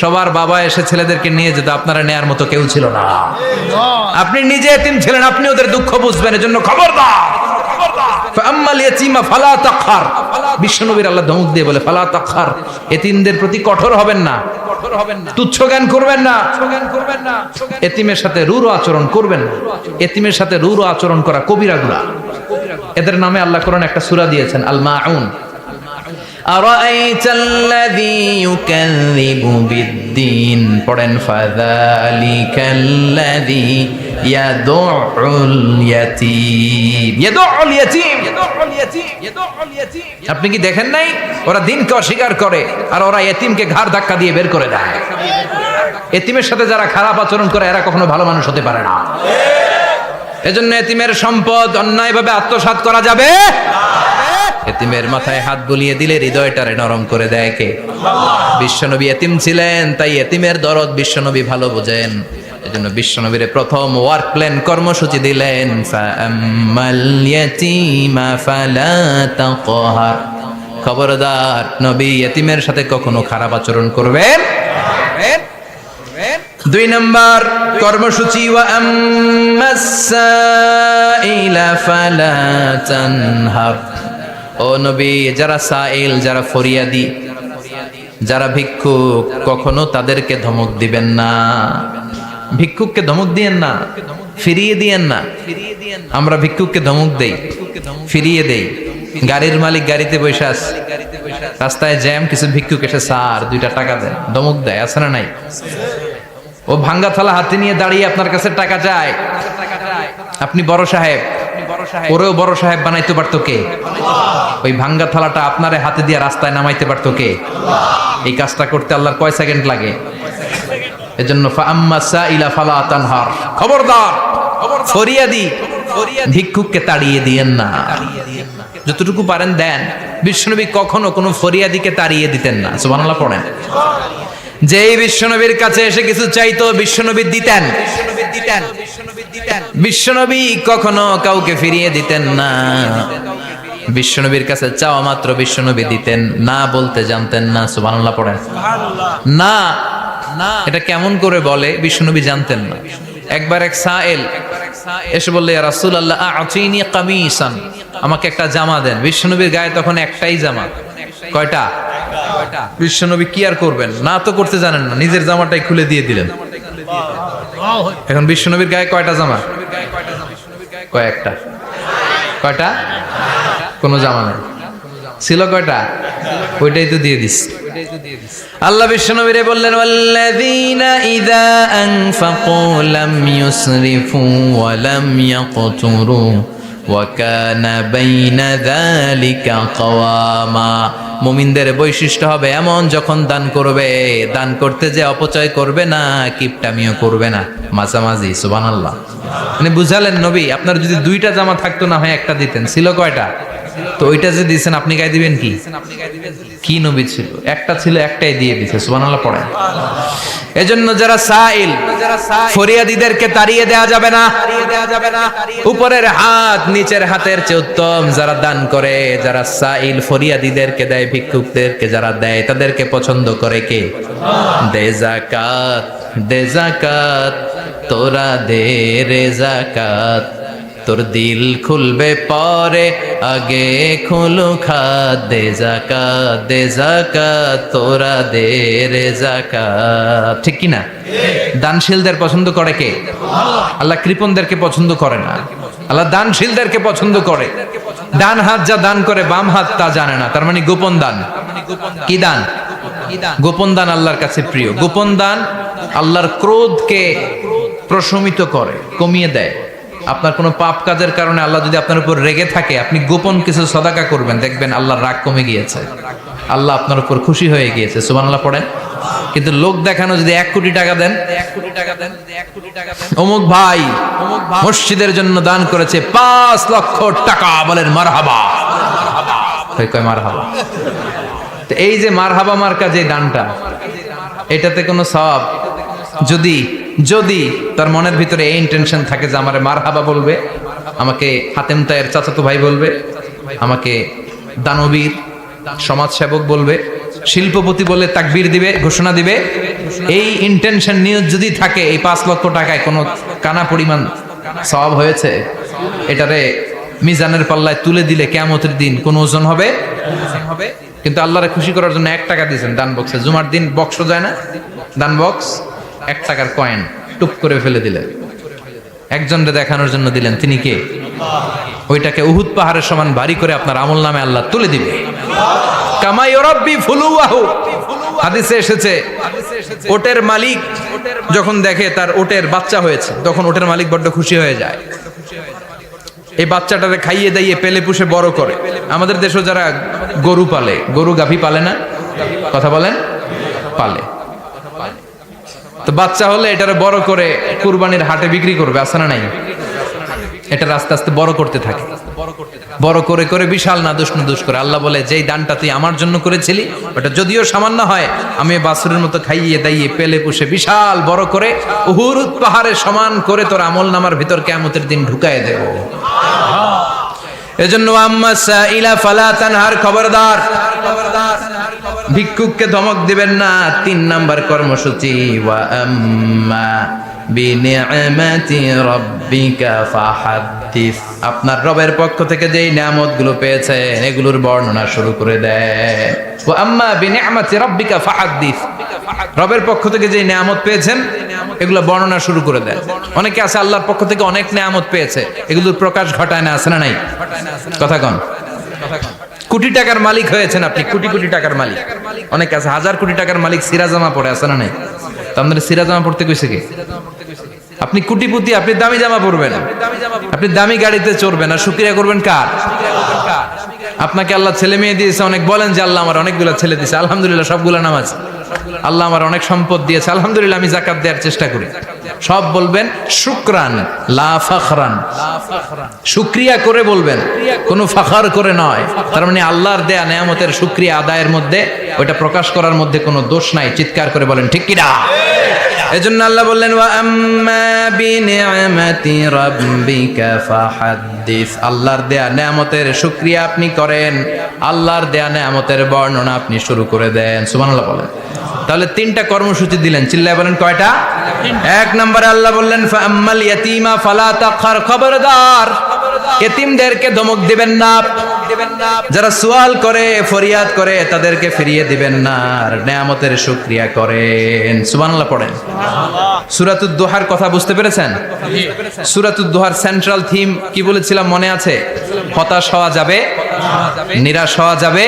সবার বাবা এসে ছেলেদেরকে নিয়ে যেত, আপনারা নেয়ার মতো কেউ ছিল না। আপনি নিজে এতিম ছিলেন, আপনি ওদের দুঃখ বুঝবেন, এজন্য খবরদার, ফাআম্মাল ইয়াতীমা ফালা তাখর। বিশ্বনবীর আল্লাহ ধমক দিয়ে বলে, ফালা তাখর, এতিমদের প্রতি কঠোর হবেন না, তুচ্ছ জ্ঞান করবেন না, এতিমের সাথে রূঢ় আচরণ করবেন না। এতিমের সাথে রূঢ় আচরণ করা কবিরা গুনাহ। এদের নামে আল্লাহ কোরআনে একটা সূরা দিয়েছেন, আল মাউন। আরাআইতাল্লাযী ইউকাযযিবু বিদ্দীন, পড়েন, ফাযালিকাল্লাযী ইয়াদুউল ইয়াতীম। ইয়াদুউল ইয়াতীম, আপনি কি দেখেন নাই? ওরা দিনকে অস্বীকার করে আর ওরা এতিমকে ঘাড় ধাক্কা দিয়ে বের করে দেয়। এতিমের সাথে যারা খারাপ আচরণ করে এরা কখনো ভালো মানুষ হতে পারে না। এজন্য এতিমের সম্পদ অন্যায়ভাবে আত্মসাৎ করা যাবে। এতিমের মাথায় হাত বুলিয়ে দিলে হৃদয়টারে নরম করে দেয় কে? বিশ্বনবী এতিম ছিলেন, তাই এতিমের দরদ বিশ্বনবী ভালো বোঝেন। এজন্য বিশ্বনবীর প্রথম ওয়ার্ক প্ল্যান, কর্মসূচি দিলেন, ফাআম্মাল ইয়াতীমা ফালা তাকহার। খবরদার, নবী এতিমের সাথে কখনো খারাপ আচরণ করবেন। দুই নম্বর কর্মসূচি, ওয়া আম্মাস সাইলা ফালা তানহার। ও নবী, যারা সাইল, যারা ফরিয়াদি, যারা ভিক্ষুক, কখনো তাদেরকে ধমক দিবেন না। ভিক্ষুককে ধমক দিয়েন না, ফিরিয়ে দিয়েন না। আমরা ভিক্ষুককে ধমক দেই, ফিরিয়ে দেই। গাড়ির মালিক গাড়িতে বসে আছে, রাস্তায় জ্যাম, কিছু ভিক্ষুক এসে স্যার 2টা টাকা দেন, ধমক দেয়, আছে না নাই? ও ভাঙ্গা থালা হাতে নিয়ে দাঁড়িয়ে আপনার কাছে টাকা চায়। আপনি বড় সাহেব, ওরেও বড় সাহেব বানাইতে পারতো কে? ওই ভাঙ্গা থালাটা আপনারে হাতে দিয়ে রাস্তায় নামাইতে পারতো কে? এই কাজটা করতে আল্লাহর কয় সেকেন্ড লাগে? এজন্য ফাআম্মা সাইলা ফালা তানহার, খবরদার, ফরিয়াদি ভিক্ষুককে তাড়িয়ে দিয়েন না। যতটুকু পারেন দেন। বিশ্বনবী কখনো কোনো ফরিয়াদিকে তাড়িয়ে দিতেন না। সুবহানাল্লাহ পড়েন। যেই বিশ্বনবীর কাছে এসে কিছু চাইতো, বিশ্বনবী দিতেন। বিশ্বনবী কখনো কাউকে ফিরিয়ে দিতেন না। বিশ্বনবীর কাছে চাওয়া মাত্র বিশ্বনবী দিতেন, না বলতে জানতেন না। সুবহানাল্লাহ পড়েন। না না এটা কেমন করে বলে বিশ্বনবী জানতেন না। একবার এক সাইল এসে বললে, ইয়া রাসূলুল্লাহ আ'তিনি কামিসান, আমাকে একটা জামা দেন। বিশ্বনবীর গায়ে তখন একটাই জামা। কয়টা? বিশ্বনবী কি আর করবেন, না তো করতে জানেন না, নিজের জামাটাই খুলে দিয়ে দিলেন। এখন বিশ্বনবীর গায়ে কয়টা জামা? কয়েকটা। কয়টা? কোনো জামা নেই। ছিল কয়টা? ওইটাই তো দিয়ে দিস। আল্লাহ বিশ্বনবীরে বললেন, ওয়াল্লাযীনা ইযা আনফাকু লাম ইউসরিফু ওয়া লাম ইয়াকতুরু ওয়া কানা বাইনা যালিকা কাওয়ামা। মুমিনদের বৈশিষ্ট্য হবে এমন, যখন দান করবে, দান করতে যে অপচয় করবে না, কিপটামিও করবে না, মাঝামাঝি। সুবহানাল্লাহ। মানে বুঝালেন নবী, আপনার যদি দুইটা জামা থাকতো না হয় একটা দিতেন। ছিল কয়টা? তো ওইটা যে দিয়েছেন আপনি গায়ে দিবেন কি? কি নবী ছিল? একটা ছিল, একটাই দিয়ে দিয়েছে। সুবহানাল্লাহ পড়েন। এজন্য যারা সাইল, ফরিয়াদীদেরকে তাড়িয়ে দেয়া যাবে না। উপরের হাত নিচের হাতের চেয়ে উত্তম যারা দান করে, যারা সাইল ফরিয়াদীদেরকে দেয়, ভিক্ষুকদেরকে যারা দেয়, তাদেরকে পছন্দ করে কে? দে যাকাত, দে যাকাত, তোরা দে রে যাকাত, তোর দিল খুলবে পরে, আগে খুলু খাত। দে যাকাত, দে যাকাত, তোরা দে রে যাকাত। ঠিক কি না? দানশীলদের পছন্দ করে কে? আল্লাহ কৃপণদেরকে পছন্দ করে না, আল্লাহ দানশীলদেরকে পছন্দ করে। ডান হাত যা দান করে, বাম হাত তা জানে না, তার মানে গোপন দান। কি দান? গোপন দান আল্লাহর কাছে প্রিয়। গোপন দান আল্লাহর ক্রোধকে প্রশমিত করে, কমিয়ে দেয়। আপনার কোনো পাপ কাজের কারণে আল্লাহ যদি আপনার উপর রেগে থাকে, আপনি গোপন কিছু সাদাকা করবেন, দেখবেন আল্লাহর রাগ কমে গিয়েছে, আল্লাহ আপনার উপর খুশি হয়ে গিয়েছে। সুবহানাল্লাহ পড়েন। কিন্তু লোক দেখানো যদি 1 কোটি টাকা দেন, অমুক ভাই মসজিদের জন্য দান করেছে 5 লক্ষ টাকা, বলেন মারহাবা। কয় মারহাবা। তো এই যে মারহাবা মার্কা যে দানটা, এটাতে কোনো সওয়াব যদি যদি তার মনের ভিতরে এই ইন্টেনশন থাকে যে আমারে মারহাবা বলবে, আমাকে হাতেম তায়ের চাচাতো ভাই বলবে, আমাকে দানবীর সমাজসেবক বলবে, শিল্পপতি বলে তাকবীর দিবে, ঘোষণা দিবে, এই ইন্টেনশন নিয়ে যদি থাকে, এই 5 লক্ষ টাকায় কোনো কানা পরিমাণ সওয়াব হয়েছে, এটারে মিজানের পাল্লায় তুলে দিলে কিয়ামতের দিন কোন ওজন হবে? কিন্তু আল্লাহরে খুশি করার জন্য 1 টাকা দিয়েছেন দান বক্সে। জুমার দিন বক্স যায় না, দান বক্স, 1 টাকার কয়েন টুপ করে ফেলে দিলেন, একজনকে দেখানোর জন্য দিলেন। তিনি কে? ওইটাকে উহুদ পাহাড়ের সমান ভারী করে আপনার আমল নামে আল্লাহ তুলে দিবে। কামা ইউরাব্বি ফুলুয়াহু, হাদিসে এসেছে, ওটের মালিক যখন দেখে তার ওটের বাচ্চা হয়েছে, তখন ওটের মালিক বড্ড খুশি হয়ে যায়। এই বাচ্চাটারে খাইয়ে দাইয়ে পেলে পুষে বড় করে। আমাদের দেশে যারা গরু পালে, গরু গাভী পালে না, কথা বলেন, পালে, তো বাচ্চা হলে এটারে বড় করে কুরবানির হাটে বিক্রি করবে, আছে না নাই? এটা আস্তে আস্তে বড় করতে থাকে, বড় করে করে বিশাল নাদুস নুদুস করে। আল্লাহ বলে, যেই দানটা তুই আমার জন্য করেছিলি, ওটা যদিও সামান্য হয়, আমি বাছুরের মতো খাইয়ে দাইয়ে পেলে পুষে বিশাল বড় করে উহুদ পাহাড়ের সমান করে তোর আমল নামার ভিতর কিয়ামতের দিন ঢুকায় দেব। এজন্য আম্মা সাইলা ফালা তানহার, খবরদার, ভিক্ষুককে ধমক দিবেন না। 3 নাম্বার কর্মসূচি, ওয়া আম্মা বিনিআমাতি রাব্বিকা ফাহাদ্দিস, আপনার রবের পক্ষ থেকে যেই নিয়ামতগুলো পেয়েছেন এগুলোর বর্ণনা শুরু করে দেয়। ওয়া আম্মা বিনিআমাতি রাব্বিকা ফাহাদ্দিস, রবের পক্ষ থেকে যেই নিয়ামত পেয়েছেন এগুলো বর্ণনা শুরু করে দেয়। অনেকে আছে আল্লাহর পক্ষ থেকে অনেক নিয়ামত পেয়েছে, এগুলোর প্রকাশ ঘটায় না, আছে না নাই? কথা কন। কোটি টাকার মালিক হয়েছেন আপনি, কোটি কোটি টাকার মালিক। অনেক আছে 1000 কোটি টাকার মালিক, সিরাজামা পরে, আছে না নাই? তো আমাদের সিরাজামা পড়তে কইছে কে? আপনি কোটিপতি, আপনি দামি জামা পরবেন, আপনি দামি গাড়িতে চড়বেন, আর শুকরিয়া করবেন কার? আপনাকে আল্লাহ ছেলে মেয়ে দিয়েছে অনেক, বলেন যে আল্লাহ আমার অনেকগুলো ছেলে দিয়েছে, আলহামদুলিল্লাহ, সবগুলো নামাজ। আল্লাহ আমার অনেক সম্পদ দিয়েছে, আলহামদুলিল্লাহ, আমি যাকাত দেওয়ার চেষ্টা করি। সব বলবেন শুকরান লা ফাখরান, শুকরিয়া করে বলবেন, কোনো ফাখর করে নয়। তার মানে আল্লাহর দেয়া নিয়ামতের শুকরিয়া আদায়ের মধ্যে, ওটা প্রকাশ করার মধ্যে কোনো দোষ নাই। চিৎকার করে বলেন ঠিক কি না? এজন্য আল্লাহ বললেন ওয়া আম্মা বিনিআমাতি রাব্বিকা ফাহাদ্দিস, আল্লাহর দেয়া নেয়ামতের শুকরিয়া আপনি করেন, আল্লাহর দেয়া নেয়ামতের বর্ণনা আপনি শুরু করে দেন। সুবহানাল্লাহ বলেন। তাহলে তিনটা কর্মসূচি দিলেন, চিল্লায় বলেন কয়টা? এক নম্বরে আল্লাহ বললেন ফাআম্মাল ইয়াতীমা ফালা তাকহার, খবরদার এতিমদেরকে ধমক দিবেন না, যারা সুয়াল করে ফরিয়াদ করে তাদেরকে ফিরিয়ে দিবেন না, আর নেয়ামতের শুকরিয়া করেন। সুবহানাল্লাহ পড়েন। সূরাতুদ দোহার কথা বুঝতে পেরেছেন? সূরাতুদ দোহার সেন্ট্রাল থিম কি বলেছিলাম মনে আছে? হতাশ হওয়া যাবে, নিরাশ হওয়া যাবে,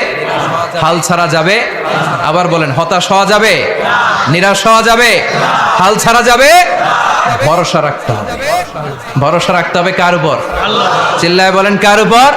হাল ছাড়া যাবে। আবার বলেন, হতাশ হওয়া যাবে, নিরাশ হওয়া যাবে, হাল ছাড়া যাবে, ভরসা রাখতে হবে। ভরসা রাখতে হবে কার উপর? চিল্লায় বলেন কার উপর?